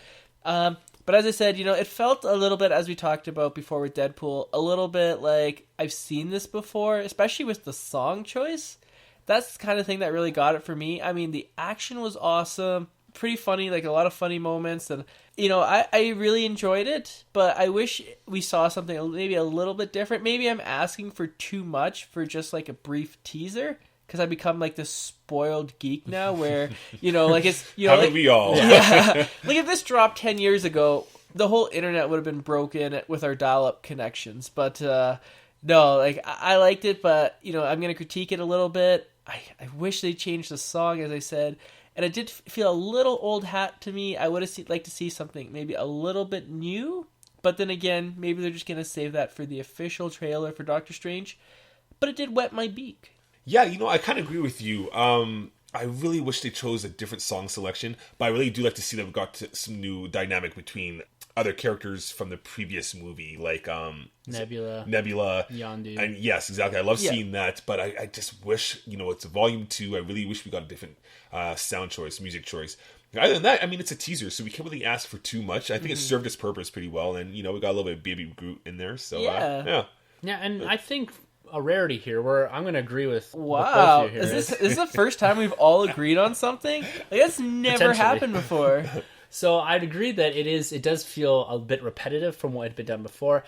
But as I said, you know, it felt a little bit, as we talked about before with Deadpool, a little bit like I've seen this before, especially with the song choice. That's the kind of thing that really got it for me. I mean, the action was awesome, pretty funny, like a lot of funny moments, and you know, I really enjoyed it, but I wish we saw something maybe a little bit different. Maybe I'm asking for too much for just like a brief teaser, because I become like this spoiled geek now where, you know, like it's, you know, Haven't we all? Yeah. Like if this dropped 10 years ago, the whole internet would have been broken with our dial-up connections. But no, like I liked it, but you know, I'm going to critique it a little bit. I wish they changed the song, as I said. And it did feel a little old hat to me. I would have liked to see something maybe a little bit new. But then again, maybe they're just going to save that for the official trailer for Doctor Strange. But it did wet my beak. Yeah, you know, I kind of agree with you. I really wish they chose a different song selection, but I really do like to see that we got some new dynamic between other characters from the previous movie, like Nebula, Yondu. And yes, exactly. I love seeing that, but I just wish, you know, it's a volume 2. I really wish we got a different sound choice, music choice. Other than that, I mean, it's a teaser, so we can't really ask for too much. I think it served its purpose pretty well, and you know, we got a little bit of Baby Groot in there, so yeah. And I think a rarity here where I'm going to agree with wow. with both of you here. Is this the first time we've all agreed on something? Like that's never happened before. So I'd agree that it does feel a bit repetitive from what had been done before.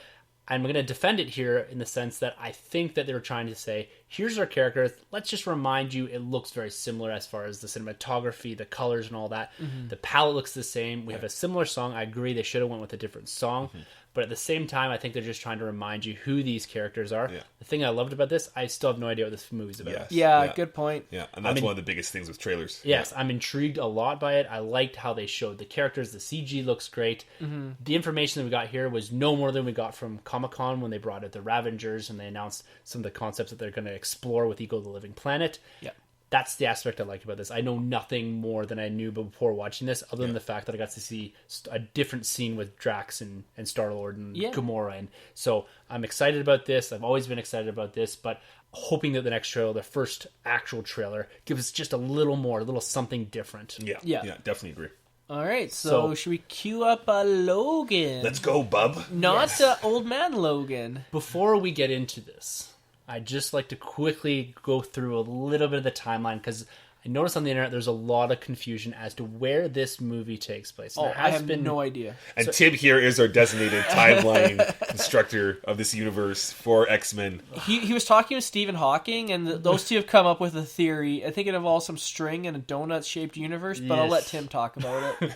I'm going to defend it here in the sense that I think that they were trying to say, here's our character. Let's just remind you it looks very similar as far as the cinematography, the colors and all that. The palette looks the same. We have a similar song. I agree they should have went with a different song. But at the same time, I think they're just trying to remind you who these characters are. Yeah. The thing I loved about this, I still have no idea what this movie's about. Yes. Yeah, good point. Yeah, and that's one of the biggest things with trailers. Yes, I'm intrigued a lot by it. I liked how they showed the characters. The CG looks great. The information that we got here was no more than we got from Comic-Con when they brought out the Ravengers and they announced some of the concepts that they're going to explore with Ego the Living Planet. Yeah. That's the aspect I liked about this. I know nothing more than I knew before watching this, other than the fact that I got to see a different scene with Drax and Star-Lord and Gamora. And so I'm excited about this. I've always been excited about this, but hoping that the next trailer, the first actual trailer, gives us just a little something different. Yeah, definitely agree. All right, so should we cue up Logan? Let's go, bub. Not Old Man Logan. Before we get into this, I'd just like to quickly go through a little bit of the timeline because I noticed on the internet there's a lot of confusion as to where this movie takes place. I have no idea. And Tim here is our designated timeline constructor of this universe for X-Men. He was talking with Stephen Hawking, and those two have come up with a theory. I think it involves some string and a donut-shaped universe, but I'll let Tim talk about it.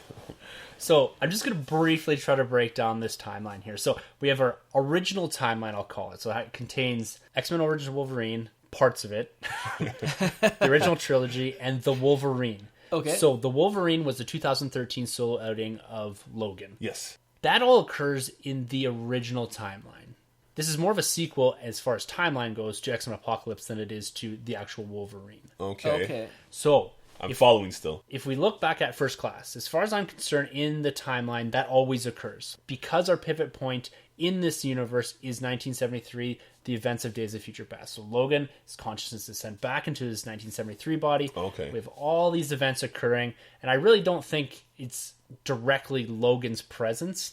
So I'm just going to briefly try to break down this timeline here. So we have our original timeline, I'll call it. So it contains X-Men Origins Wolverine, parts of it, the original trilogy, and the Wolverine. Okay. So the Wolverine was the 2013 solo outing of Logan. Yes. That all occurs in the original timeline. This is more of a sequel as far as timeline goes to X-Men Apocalypse than it is to the actual Wolverine. Okay. So I'm following still. If we look back at First Class, as far as I'm concerned, in the timeline, that always occurs. Because our pivot point in this universe is 1973, the events of Days of Future Past. So Logan, his consciousness is sent back into his 1973 body. Okay. We have all these events occurring, and I really don't think it's directly Logan's presence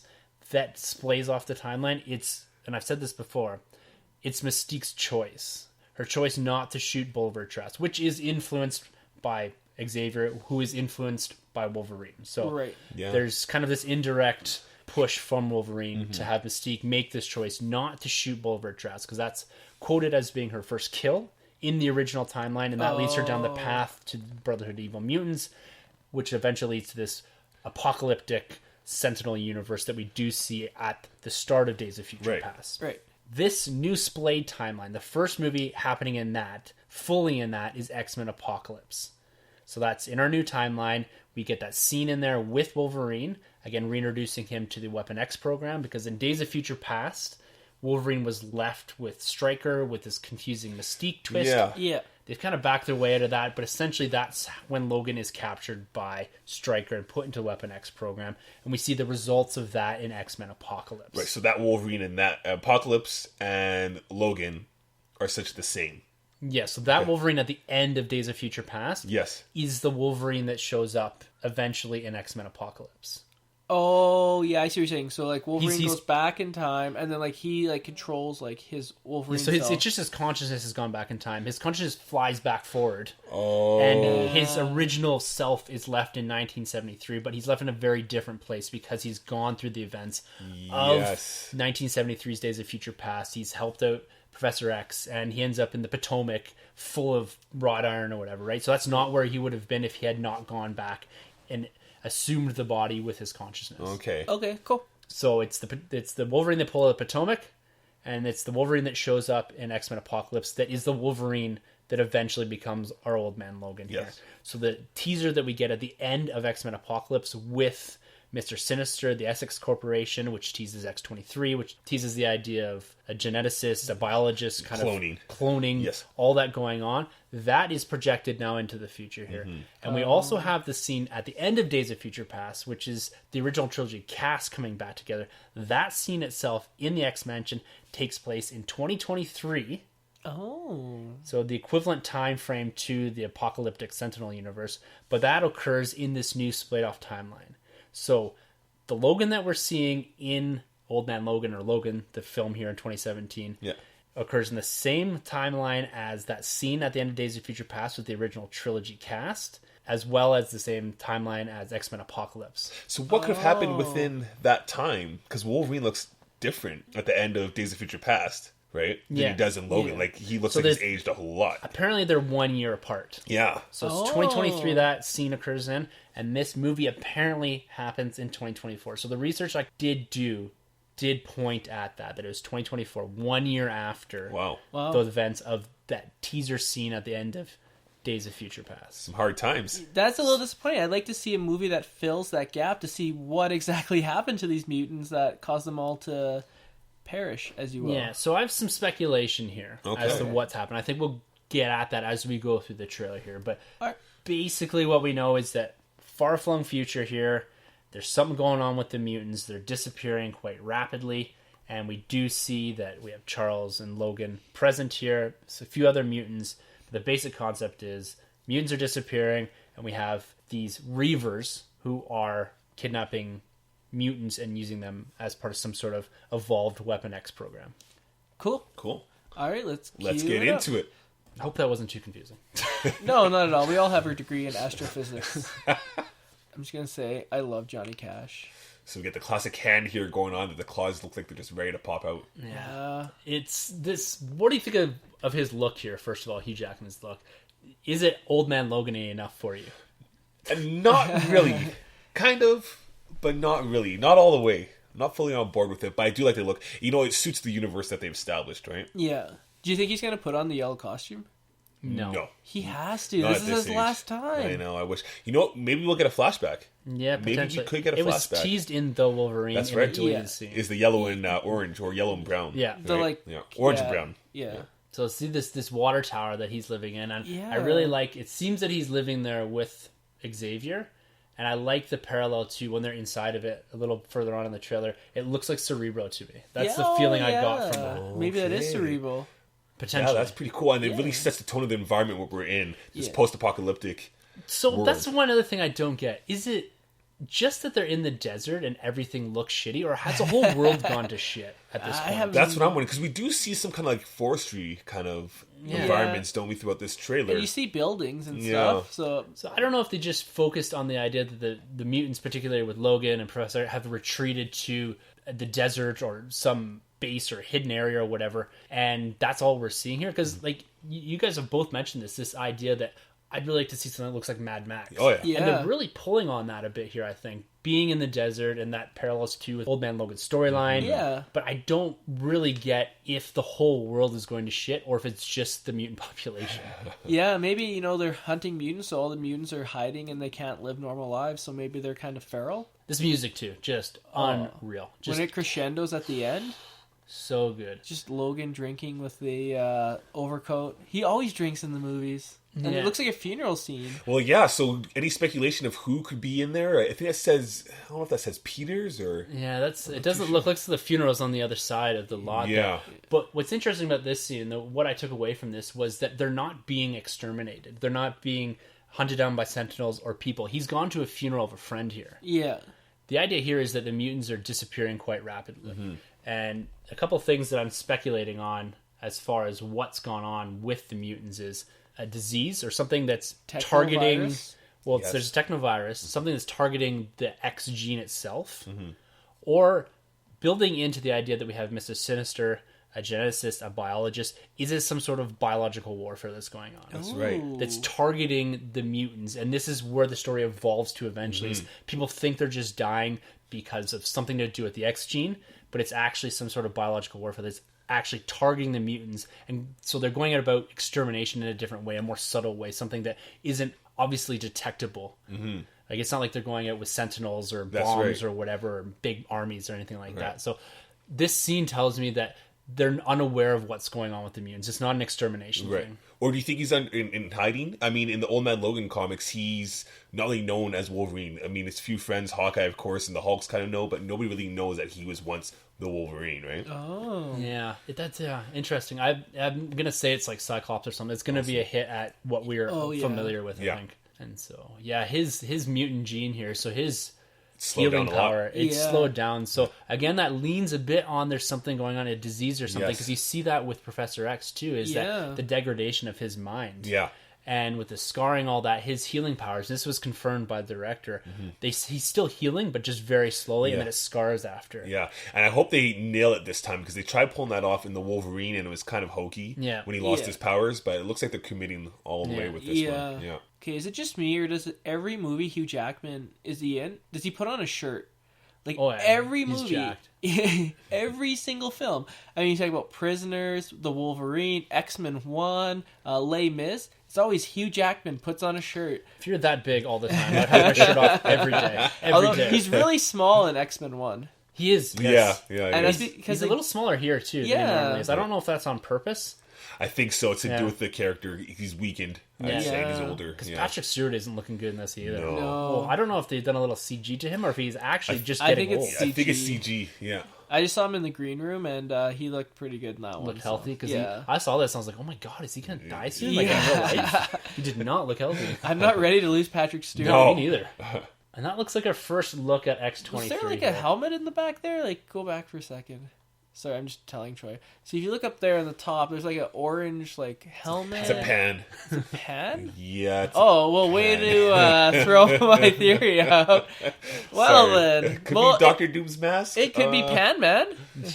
that splays off the timeline. It's, and I've said this before, it's Mystique's choice. Her choice not to shoot Bulwark Trask, which is influenced by Xavier, who is influenced by Wolverine. So there's kind of this indirect push from Wolverine to have Mystique make this choice not to shoot Bulwark Trask, because that's quoted as being her first kill in the original timeline, and that leads her down the path to Brotherhood of Evil Mutants, which eventually leads to this apocalyptic Sentinel universe that we do see at the start of Days of Future Past. Right. This new splayed timeline, the first movie happening in that, fully in that, is X-Men Apocalypse. So that's in our new timeline. We get that scene in there with Wolverine, again, reintroducing him to the Weapon X program, because in Days of Future Past, Wolverine was left with Stryker with this confusing Mystique twist. Yeah. They've kind of backed their way out of that, but essentially that's when Logan is captured by Stryker and put into the Weapon X program, and we see the results of that in X-Men Apocalypse. Right, so that Wolverine and that Apocalypse and Logan are essentially the same. Yeah, so that Wolverine at the end of Days of Future Past Yes. is the Wolverine that shows up eventually in X-Men Apocalypse. Oh, yeah, I see what you're saying. So, like, Wolverine He's- goes back in time, and then, like, he, like, controls, like, his Wolverine So self. it's just his consciousness has gone back in time. His consciousness flies back forward. Oh. And his original self is left in 1973, but he's left in a very different place because he's gone through the events of 1973's Days of Future Past. He's helped out Professor X, and he ends up in the Potomac full of wrought iron or whatever, right? So that's not where he would have been if he had not gone back and assumed the body with his consciousness. Okay. Okay, cool. So it's the Wolverine that pulled out of the Potomac, and it's the Wolverine that shows up in X-Men Apocalypse that is the Wolverine that eventually becomes our old man Logan here. Yes. So the teaser that we get at the end of X-Men Apocalypse with Mr. Sinister, the Essex Corporation, which teases X-23, which teases the idea of a geneticist, a biologist, kind Cloning. of cloning, Yes. all that going on. That is projected now into the future here. And we also have the scene at the end of Days of Future Past, which is the original trilogy cast coming back together. That scene itself in the X-Mansion takes place in 2023. Oh. So the equivalent time frame to the apocalyptic Sentinel universe, but that occurs in this new split off timeline. So the Logan that we're seeing in Old Man Logan, or Logan, the film here in 2017, occurs in the same timeline as that scene at the end of Days of Future Past with the original trilogy cast, as well as the same timeline as X-Men Apocalypse. So what could have happened within that time? Because Wolverine looks different at the end of Days of Future Past, right? Than he does in Logan. Yeah. Like, he looks So like he's there's- aged a whole lot. Apparently they're 1 year apart. Yeah. So it's 2023 that scene occurs in, and this movie apparently happens in 2024. So the research I did point at that it was 2024, 1 year after Wow. those events of that teaser scene at the end of Days of Future Past. Some hard times. That's a little disappointing. I'd like to see a movie that fills that gap to see what exactly happened to these mutants that caused them all to perish, as you will. Yeah, so I have some speculation here as to Okay. what's happened. I think we'll get at that as we go through the trailer here. But Alright. basically what we know is that far-flung future here, there's something going on with the mutants. They're disappearing quite rapidly. And we do see that we have Charles and Logan present here. There's a few other mutants. But the basic concept is mutants are disappearing. And we have these Reavers who are kidnapping mutants and using them as part of some sort of evolved Weapon X program. Cool. Cool. All right, let's Get into it. I hope that wasn't too confusing. No, not at all. We all have a degree in astrophysics. I'm just going to say, I love Johnny Cash. So we get the classic hand here going on that the claws look like they're just ready to pop out. Yeah. It's this. What do you think of his look here? First of all, Hugh Jackman's look. Is it Old Man Logan-y enough for you? And not really. Kind of, but not really. Not all the way. I'm not fully on board with it, but I do like the look. You know, it suits the universe that they've established, right? Yeah. Do you think he's going to put on the yellow costume? No. He has to. Not This at is his age. last time. I know, I wish. You know what? Maybe we'll get a flashback. Yeah, Maybe you potentially. could get a It was flashback. teased in The Wolverine. That's in right. a deleted Yeah. scene. Is the yellow and orange, or yellow and brown. Yeah. The, like... Yeah. Orange yeah, and brown. Yeah. So see this water tower that he's living in, and Yeah. I really like. It seems that he's living there with Xavier, and I like the parallel to when they're inside of it. A little further on in the trailer, it looks like Cerebro to me. That's the feeling I got from it. Maybe that is Okay. cerebral. Potentially. Yeah, that's pretty cool. And it Yeah. really sets the tone of the environment what we're in. This Yeah. post-apocalyptic. So world. that's one other thing I don't get. Is it just that they're in the desert and everything looks shitty, or has the whole world gone to shit at this I point? have- That's what I'm wondering, because we do see some kind of like forestry kind of environments, don't we, throughout this trailer? And you see buildings and Yeah. stuff. So So I don't know if they just focused on the idea that the mutants, particularly with Logan and Professor, have retreated to the desert or some base or hidden area or whatever, and that's all we're seeing here. Because like you guys have both mentioned this idea that I'd really like to see something that looks like Mad Max. Oh, yeah. And they're really pulling on that a bit here, I think. Being in the desert, and that parallels too with Old Man Logan's storyline. Yeah. But I don't really get if the whole world is going to shit or if it's just the mutant population. Yeah, maybe, they're hunting mutants, so all the mutants are hiding and they can't live normal lives, so maybe they're kind of feral. This music too, just unreal. Just when it crescendos at the end, so good. just Logan drinking with the overcoat. He always drinks in the movies. And Yeah. it looks like a funeral scene. Well, yeah, so any speculation of who could be in there? I think that says, I don't know if that says Peters or... Yeah, it doesn't look like the funeral's on the other side of the lot. Yeah. There. But what's interesting about this scene, though, what I took away from this was that they're not being exterminated. They're not being hunted down by sentinels or people. He's gone to a funeral of a friend here. Yeah. The idea here is that the mutants are disappearing quite rapidly. And a couple things that I'm speculating on as far as what's gone on with the mutants is a disease or something that's targeting... Technovirus? Well, Yes. there's a technovirus, something that's targeting the X gene itself, or building into the idea that we have Mr. Sinister, a geneticist, a biologist. Is this some sort of biological warfare that's going on? That's right. That's targeting the mutants, and this is where the story evolves to eventually. Is people think they're just dying because of something to do with the X gene, but it's actually some sort of biological warfare that's actually targeting the mutants, and so they're going about extermination in a different way, a more subtle way, something that isn't obviously detectable. Like, it's not like they're going out with sentinels or bombs or whatever, or big armies or anything like that. So this scene tells me that they're unaware of what's going on with the mutants. It's not an extermination thing. Or do you think he's in hiding? I mean, in the Old Man Logan comics, he's not only known as Wolverine. I mean, his few friends, Hawkeye, of course, and the Hulks kind of know, but nobody really knows that he was once the Wolverine, right? Oh. Yeah, that's interesting. I'm going to say it's like Cyclops or something. It's going to be a hit at what we're familiar with, I think. And so, yeah, his mutant gene here, so his healing power, it's slowed down. So, again, that leans a bit on there's something going on, a disease or something, because you see that with Professor X, too, is that the degradation of his mind. Yeah. And with the scarring, all that, his healing powers, this was confirmed by the director, he's still healing, but just very slowly, and then it scars after. Yeah, and I hope they nail it this time, because they tried pulling that off in the Wolverine, and it was kind of hokey when he lost his powers, but it looks like they're committing all the way with this one. Yeah. Okay, is it just me, or does every movie Hugh Jackman is he in? Does he put on a shirt? Like, every movie, every single film. I mean, you talk about Prisoners, The Wolverine, X-Men 1, Les Mis. It's always Hugh Jackman puts on a shirt. If you're that big all the time, I'd have my shirt off every day. Although he's really small in X-Men 1. He is. Yes. And that's because he's a little smaller here, too, than he normally is. I don't know if that's on purpose. I think so. It's to do with the character. He's weakened. I'd say he's older. Because Patrick Stewart isn't looking good in this either. No. Well, I don't know if they've done a little CG to him or if he's actually just getting old. I think it's CG, yeah. I just saw him in the green room, and he looked pretty good in that one. Looked healthy? Because I saw this and I was like, oh my god, is he going to die soon? Like, in real life? He did not look healthy. I'm not ready to lose Patrick Stewart. No, me neither. And that looks like our first look at X-23. Was there like a helmet in the back there? Like, go back for a second. Sorry, I'm just telling Troy. So if you look up there on the top, there's like an orange like helmet. It's a pan. It's a pan? Yeah. Way to throw my theory out. Well then, could be Dr. Doom's mask. It could be Pan Man.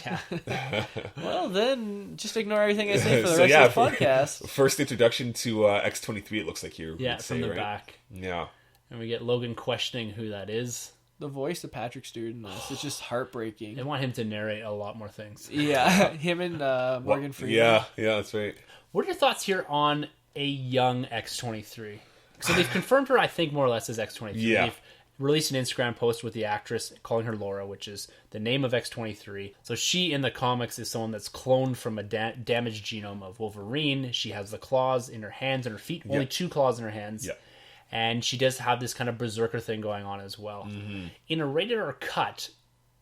Yeah. Well then, just ignore everything I say for the rest of the podcast. First introduction to X-23. It looks like here. Yeah, from the back. Yeah. And we get Logan questioning who that is. The voice of Patrick Stewart in this is just heartbreaking. I want him to narrate a lot more things. Yeah, him and Morgan Freeman. Yeah, that's right. What are your thoughts here on a young X-23? So they've confirmed her, I think, more or less as X-23. Yeah. They've released an Instagram post with the actress calling her Laura, which is the name of X-23. So she, in the comics, is someone that's cloned from a damaged genome of Wolverine. She has the claws in her hands and her feet. Only 2 claws in her hands. Yeah. And she does have this kind of berserker thing going on as well. In a rated R cut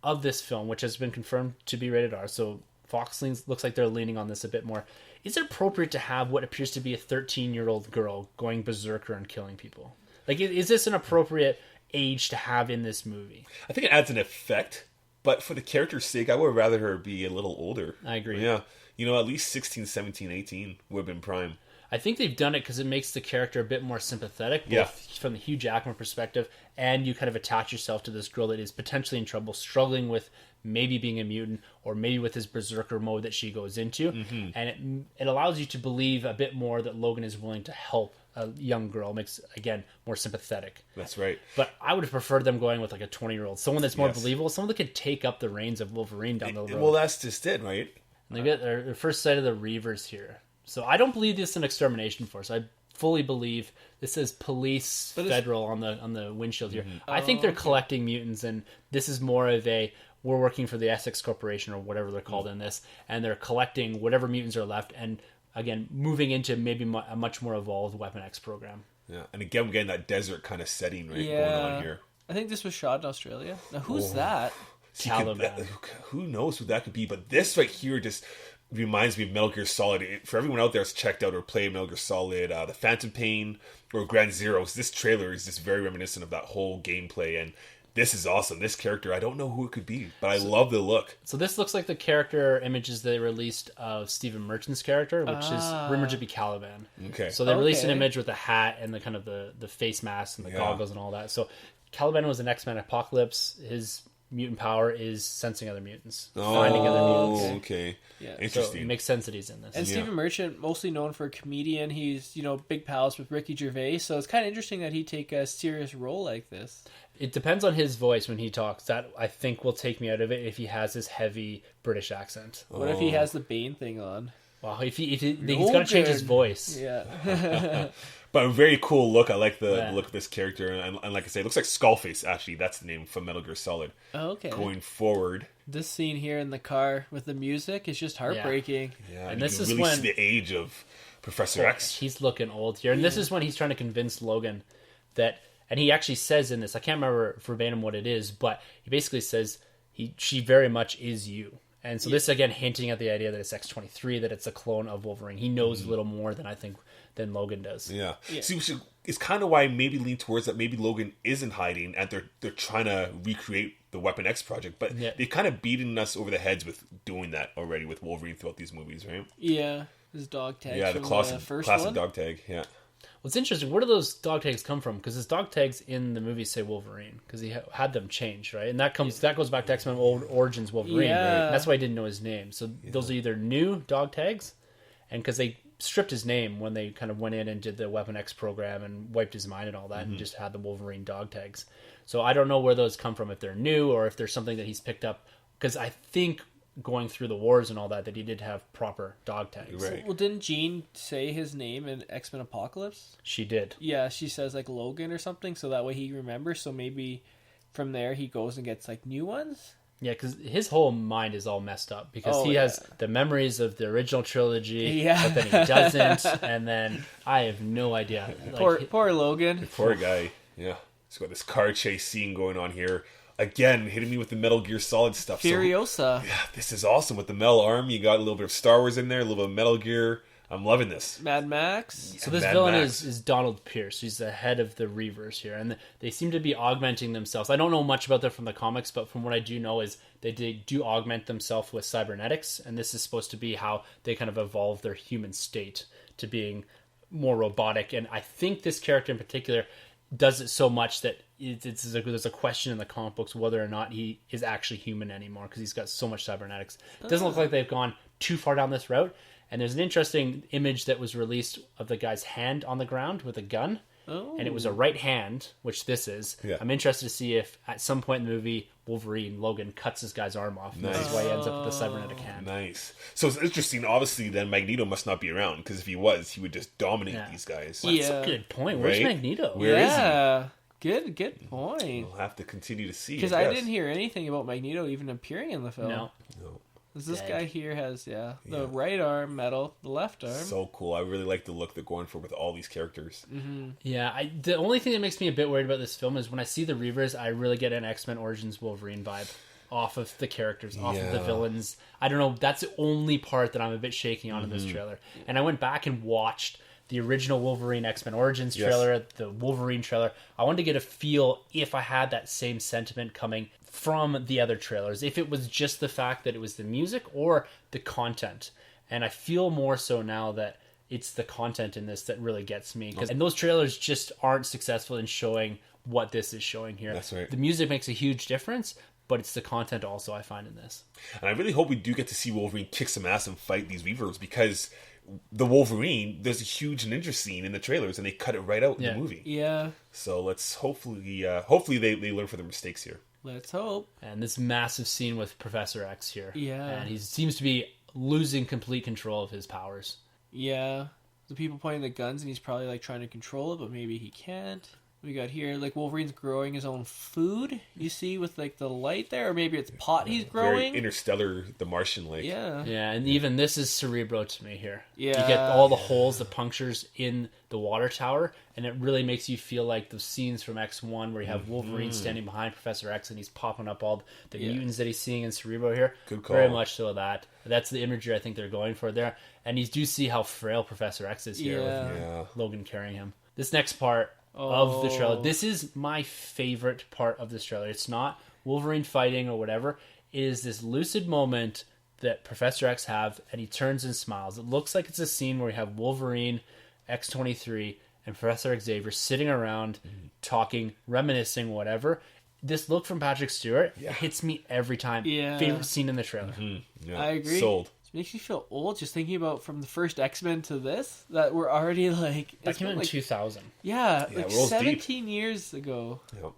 of this film, which has been confirmed to be rated R, so Fox looks like they're leaning on this a bit more. Is it appropriate to have what appears to be a 13-year-old girl going berserker and killing people? Like, is this an appropriate age to have in this movie? I think it adds an effect, but for the character's sake, I would rather her be a little older. I agree. Yeah. At least 16, 17, 18 would have been prime. I think they've done it because it makes the character a bit more sympathetic, both from the Hugh Jackman perspective, and you kind of attach yourself to this girl that is potentially in trouble, struggling with maybe being a mutant, or maybe with his berserker mode that she goes into. And it allows you to believe a bit more that Logan is willing to help a young girl. Makes, again, more sympathetic. That's right. But I would have preferred them going with like a 20-year-old, someone that's more believable, someone that could take up the reins of Wolverine down the road. Well, that's just it, right? And they get their first sight of the Reavers here. So I don't believe this is an extermination force. I fully believe this says police federal on the windshield here. I think they're collecting mutants, and this is more of a, we're working for the Essex Corporation or whatever they're called in this, and they're collecting whatever mutants are left, and again, moving into maybe a much more evolved Weapon X program. Yeah, and again, we're getting that desert kind of setting going on here. I think this was shot in Australia. Now, who's that? Caliban. Who knows who that could be? But this right here just reminds me of Metal Gear Solid. For everyone out there that's checked out or played Metal Gear Solid, the Phantom Pain, or Ground Zeroes, this trailer is just very reminiscent of that whole gameplay, and this is awesome. This character, I don't know who it could be, but I love the look. So this looks like the character images they released of Stephen Merchant's character, which is rumored to be Caliban. Okay. So they released an image with the hat and the kind of the face mask and the goggles and all that. So Caliban was an X-Men Apocalypse. His mutant power is sensing other mutants, finding other mutants. Okay. Yeah. Interesting. So it makes sense that he's in this. And Stephen Merchant, mostly known for a comedian, he's, big pals with Ricky Gervais, so it's kind of interesting that he'd take a serious role like this. It depends on his voice when he talks. That, I think, will take me out of it if he has his heavy British accent. What if he has the Bane thing on? Well, if he's got to change his voice. Yeah. But a very cool look. I like the look of this character. And like I say, it looks like Skullface, actually. That's the name from Metal Gear Solid. Okay. Going forward. This scene here in the car with the music is just heartbreaking. Yeah, and this is really when see the age of Professor X. He's looking old here. And this is when he's trying to convince Logan that... And he actually says in this, I can't remember verbatim what it is, but he basically says she very much is you. And so this, again, hinting at the idea that it's X-23, that it's a clone of Wolverine. He knows a little more than Logan does. Yeah. See, it's kind of why I maybe lean towards that maybe Logan isn't hiding and they're trying to recreate the Weapon X project. But they've kind of beaten us over the heads with doing that already with Wolverine throughout these movies, right? Yeah. His dog tag. Yeah, the classic dog tag, yeah. Well, it's interesting. Where do those dog tags come from? Because his dog tags in the movie say Wolverine, because he had them changed, right? And that goes back to X-Men Origins Wolverine. Yeah. Right? That's why I didn't know his name. So those are either new dog tags, and because they stripped his name when they kind of went in and did the Weapon X program and wiped his mind and all that, and just had the Wolverine dog tags. So I don't know where those come from, if they're new or if there's something that he's picked up. Because I think going through the wars and all that he did have proper dog tags. Right. Well, didn't Jean say his name in X-Men Apocalypse? She did. Yeah, she says like Logan or something, so that way he remembers. So maybe from there he goes and gets like new ones. Yeah, because his whole mind is all messed up because he has the memories of the original trilogy, but then he doesn't, and then I have no idea. Like, poor Logan. Poor guy. Yeah. He's got this car chase scene going on here. Again, hitting me with the Metal Gear Solid stuff. Furiosa. So, yeah, this is awesome. With the metal arm, you got a little bit of Star Wars in there, a little bit of Metal Gear. I'm loving this. Mad Max. So this villain is Donald Pierce. He's the head of the Reavers here, and they seem to be augmenting themselves. I don't know much about that from the comics, but from what I do know is they do augment themselves with cybernetics, and this is supposed to be how they kind of evolve their human state to being more robotic. And I think this character in particular does it so much that there's a question in the comic books whether or not he is actually human anymore because he's got so much cybernetics. It doesn't look like they've gone too far down this route. And there's an interesting image that was released of the guy's hand on the ground with a gun. Oh. And it was a right hand, which this is. Yeah. I'm interested to see if at some point in the movie Wolverine, Logan, cuts this guy's arm off. Nice. This is why he ends up with the cybernetic hand. Nice. So it's interesting. Obviously, then Magneto must not be around because if he was, he would just dominate these guys. Well, that's a good point. Where's Magneto? Where is he? Good point. We'll have to continue to see. Because I didn't hear anything about Magneto even appearing in the film. No. This guy here has, the right arm metal, the left arm. So cool. I really like the look they're going for with all these characters. Mm-hmm. Yeah, the only thing that makes me a bit worried about this film is when I see the Reavers, I really get an X-Men Origins Wolverine vibe off of the characters, off of the villains. I don't know, that's the only part that I'm a bit shaking on in this trailer. And I went back and watched the original Wolverine X-Men Origins trailer, the Wolverine trailer. I wanted to get a feel if I had that same sentiment coming from the other trailers, if it was just the fact that it was the music or the content. And I feel more so now that it's the content in this that really gets me. And those trailers just aren't successful in showing what this is showing here. That's right. The music makes a huge difference, but it's the content also I find in this. And I really hope we do get to see Wolverine kick some ass and fight these Reavers, because the Wolverine, there's a huge ninja scene in the trailers, and they cut it right out in the movie. Yeah. So let's hopefully they learn from their mistakes here. Let's hope. And this massive scene with Professor X here. Yeah. And he seems to be losing complete control of his powers. Yeah. The people pointing the guns, and he's probably like trying to control it, but maybe he can't. We got here, like, Wolverine's growing his own food, you see, with like the light there, or maybe it's pot he's growing. Very Interstellar, the Martian, like. Yeah. Yeah, and even this is Cerebro to me here. Yeah. You get all the holes, the punctures in the water tower, and it really makes you feel like the scenes from X1 where you have Wolverine standing behind Professor X and he's popping up all the mutants that he's seeing in Cerebro here. Good call. Very much so that. That's the imagery I think they're going for there. And you do see how frail Professor X is here with Logan carrying him. This next part of the trailer, this is my favorite part of this trailer. It's not Wolverine fighting or whatever. It is this lucid moment that Professor X have, and he turns and smiles. It looks like it's a scene where we have Wolverine, X-23, and Professor Xavier sitting around talking, reminiscing, whatever. This look from Patrick Stewart hits me every time. Yeah. Favorite scene in the trailer. Yeah. I agree. Sold. It makes me feel old just thinking about from the first X-Men to this, that we're already like... That came out in like, 2000. Yeah, Yeah, like rolls 17 years ago. Yep.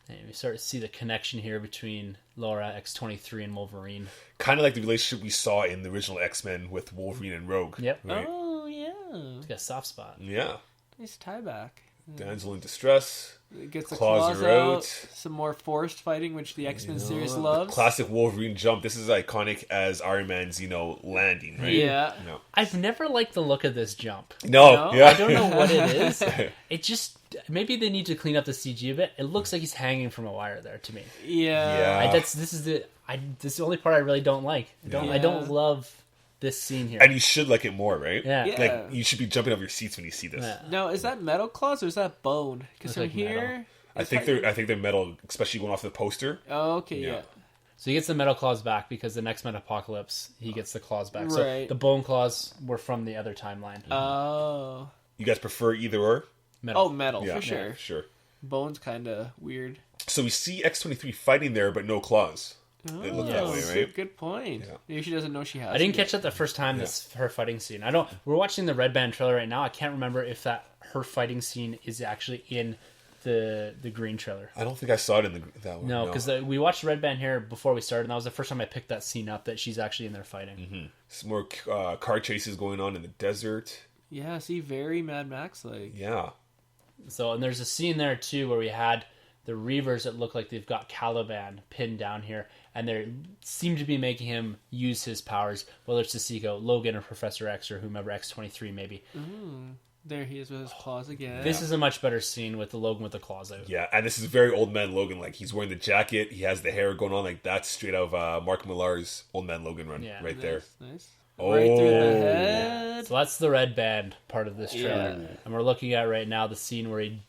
And we start to see the connection here between Laura, X-23, and Wolverine. Kind of like the relationship we saw in the original X-Men with Wolverine and Rogue. Yep. Right? Oh, yeah. It's got a soft spot. Yeah. Nice tie back. Damsel in distress. It gets the Claws claws are out. out. Some more forced fighting, which the X-Men series The loves. classic Wolverine jump. This is iconic as Iron Man's, landing, right? Yeah. No. I've never liked the look of this jump. No. No? Yeah. I don't know what it is. It just... Maybe they need to clean up the CG a bit. It looks like he's hanging from a wire there to me. Yeah. This is the only part I really don't like. I don't love this scene here. And you should like it more, right? Yeah. Yeah. Like, you should be jumping off your seats when you see this. Yeah. Now, is that metal claws or is that bone? Because Looks from like here... metal. I think they're metal, especially going off the poster. Oh, okay, Yeah. yeah. So he gets the metal claws back because the next Men Apocalypse, he gets the claws back. So Right. the bone claws were from the other timeline. Oh. You guys prefer either or? Metal. Oh, metal, Yeah, for sure. yeah, sure. Bone's kind of weird. So we see X-23 fighting there, but no claws. It looked that way, right? Good point. Yeah. Maybe she doesn't know she has I didn't them catch that the first time, her fighting scene. We're watching the Red Band trailer right now. I can't remember if her fighting scene is actually in the green trailer. I don't think I saw it in that one. No, because we watched Red Band here before we started, and that was the first time I picked that scene up, that she's actually in there fighting. Some more car chases going on in the desert. Yeah, see, very Mad Max-like. Yeah. So, and there's a scene there too where we had the Reavers that look like they've got Caliban pinned down here, and they seem to be making him use his powers, whether it's to seek out Logan or Professor X or whomever, X-23 maybe. There he is with his claws again. This is a much better scene with the Logan with the claws out. Yeah, and this is very Old Man Logan. Like, he's wearing the jacket, he has the hair going on. Like, that's straight out of Mark Millar's Old Man Logan run right there. Nice. Oh. Right through the head. So that's the Red Band part of this trailer. Yeah. And we're looking at right now the scene where he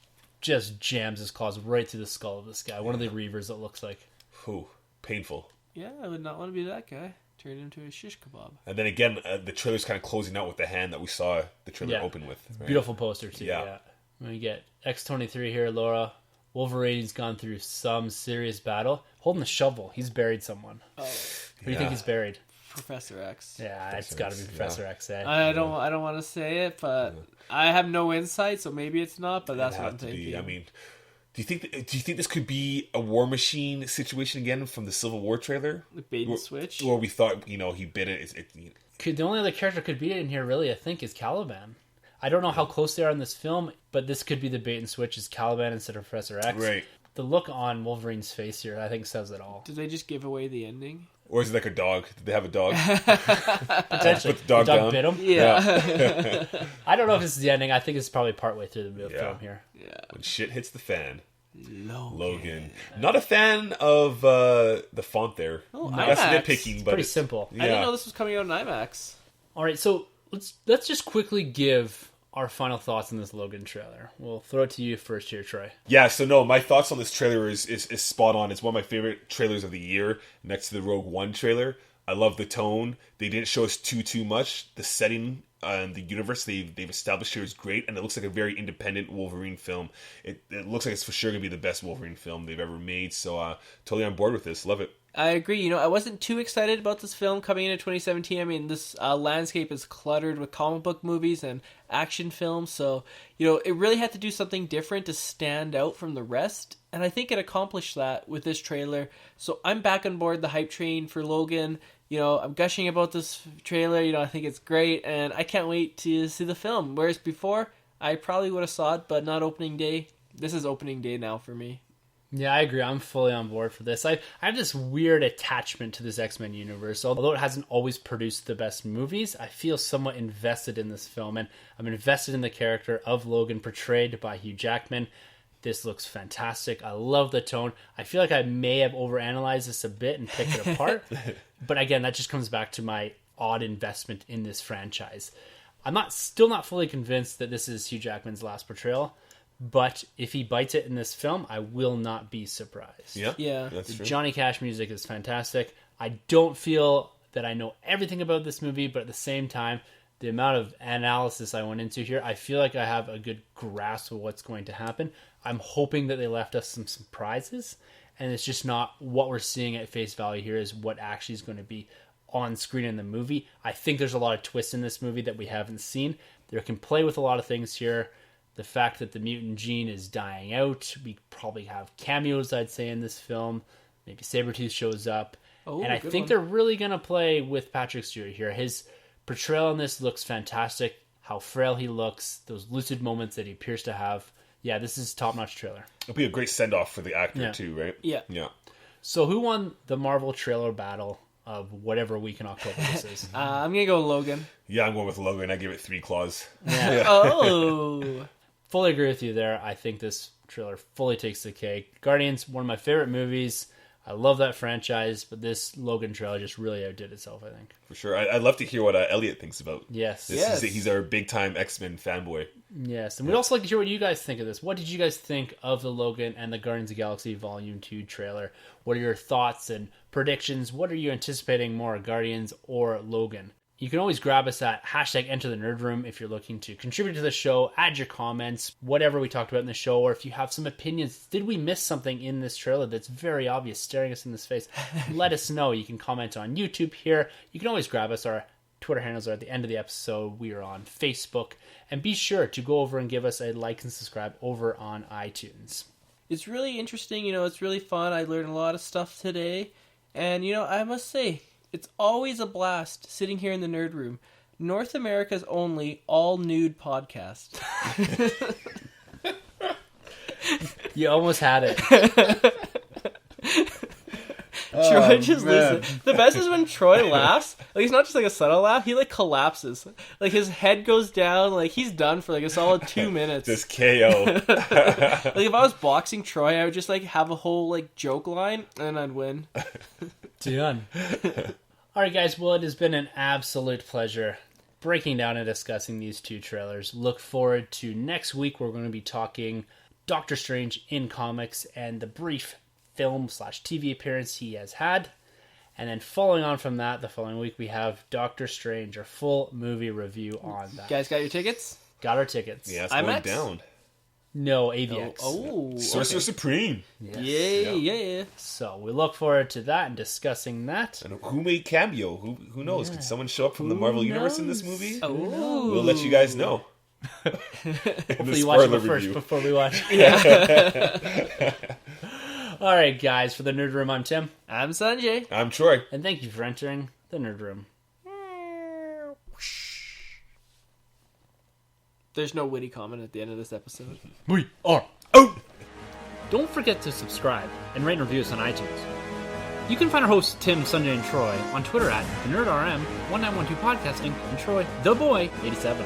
just jams his claws right through the skull of this guy. One of the Reavers, it looks like. Ooh, painful. Yeah, I would not want to be that guy. Turn into a shish kebab. And then again, the trailer's kind of closing out with the hand that we saw the trailer open with. Right? Beautiful poster too. Yeah. Yeah. We get X-23 here, Laura. Wolverine's gone through some serious battle. Holding a shovel. He's buried someone. Who do you think he's buried? Professor X. Yeah, it's got to be Professor X. Eh? I don't want to say it, but I have no insight, so maybe it's not. But that's what I'm thinking. I mean, do you think this could be a War Machine situation again from the Civil War trailer? The bait and switch. Or we thought he bit it. The only other character could be in here, really, I think, is Caliban. I don't know how close they are in this film, but this could be the bait and switch. Is Caliban instead of Professor X? Right. The look on Wolverine's face here, I think, says it all. Did they just give away the ending? Or is it like a dog? Did they have a dog? Potentially. Put the dog down. bit him? Yeah. I don't know if this is the ending. I think it's probably partway through the film here. Yeah. When shit hits the fan. Logan. Not a fan of the font there. Oh, That's IMAX. nitpicking, but Pretty simple. I didn't know this was coming out in IMAX. All right, so let's just quickly give our final thoughts on this Logan trailer. We'll throw it to you first here, Troy. Yeah, so no, my thoughts on this trailer is spot on. It's one of my favorite trailers of the year, next to the Rogue One trailer. I love the tone. They didn't show us too much. The setting and the universe they've established here is great, and it looks like a very independent Wolverine film. It looks like it's for sure going to be the best Wolverine film they've ever made, so totally on board with this. Love it. I agree. You know, I wasn't too excited about this film coming into 2017. I mean, this landscape is cluttered with comic book movies and action films, so, you know, it really had to do something different to stand out from the rest, and I think it accomplished that with this trailer. So I'm back on board the hype train for Logan. You know, I'm gushing about this trailer. You know, I think it's great, and I can't wait to see the film. Whereas before, I probably would have saw it, but not opening day. This is opening day now for me. Yeah, I agree. I'm fully on board for this. I have this weird attachment to this X-Men universe. Although it hasn't always produced the best movies, I feel somewhat invested in this film, and I'm invested in the character of Logan portrayed by Hugh Jackman. This looks fantastic. I love the tone. I feel like I may have overanalyzed this a bit and picked it apart. But again, that just comes back to my odd investment in this franchise. I'm still not fully convinced that this is Hugh Jackman's last portrayal. But if he bites it in this film, I will not be surprised. Yeah. That's true. Johnny Cash music is fantastic. I don't feel that I know everything about this movie, but at the same time, the amount of analysis I went into here, I feel like I have a good grasp of what's going to happen. I'm hoping that they left us some surprises, and it's just not what we're seeing at face value here is what actually is going to be on screen in the movie. I think there's a lot of twists in this movie that we haven't seen. They can play with a lot of things here. The fact that the mutant gene is dying out. We probably have cameos, I'd say, in this film. Maybe Sabretooth shows up. And I think they're really going to play with Patrick Stewart here. His portrayal in this looks fantastic. How frail he looks. Those lucid moments that he appears to have. Yeah, this is a top-notch trailer. It'll be a great send-off for the actor, too, right? Yeah. So who won the Marvel trailer battle of whatever week in October this is? I'm going to go Logan. Yeah, I'm going with Logan. I give it 3 claws. Yeah. Oh. Fully agree with you there. I think this trailer fully takes the cake. Guardians, one of my favorite movies. I love that franchise, but this Logan trailer just really outdid itself, I think. For sure. I'd love to hear what Elliot thinks about. Yes. He's our big-time X-Men fanboy. Yes, and we'd also like to hear what you guys think of this. What did you guys think of the Logan and the Guardians of the Galaxy Volume 2 trailer? What are your thoughts and predictions? What are you anticipating more, Guardians or Logan? You can always grab us at #EnterTheNerdRoom if you're looking to contribute to the show, add your comments, whatever we talked about in the show, or if you have some opinions. Did we miss something in this trailer that's very obvious, staring us in the face? Let us know. You can comment on YouTube here. You can always grab us. Our Twitter handles are at the end of the episode. We are on Facebook. And be sure to go over and give us a like and subscribe over on iTunes. It's really interesting. You know, it's really fun. I learned a lot of stuff today. And, you know, I must say, it's always a blast sitting here in the Nerd Room. North America's only all-nude podcast. You almost had it. Troy just loses. The best is when Troy laughs. Like, he's not just like a subtle laugh. He like collapses. Like his head goes down. Like he's done for like a solid 2 minutes. Just KO. Like if I was boxing Troy, I would just like have a whole like joke line and I'd win. Done. All right, guys. Well, it has been an absolute pleasure breaking down and discussing these two trailers. Look forward to next week. We're going to be talking Doctor Strange in comics and the brief film/TV appearance he has had. And then following on from that, the following week, we have Doctor Strange, our full movie review on that. Guys, got your tickets? Got our tickets. Yeah, it's IMAX? going down. No, AVX. Oh. Sorcerer Supreme. Yes. Yeah. So we look forward to that and discussing that. And who made cameo? Who knows? Could someone show up from the Marvel Universe in this movie? Oh. We'll let you guys know. Hopefully you watch it first before we watch. All right, guys. For the Nerd Room, I'm Tim. I'm Sunjay. I'm Troy. And thank you for entering the Nerd Room. There's no witty comment at the end of this episode. We are out! Don't forget to subscribe and rate and review us on iTunes. You can find our hosts Tim, Sunjay, and Troy on Twitter at NerdRM1912Podcasting and Troy, the boy, 87.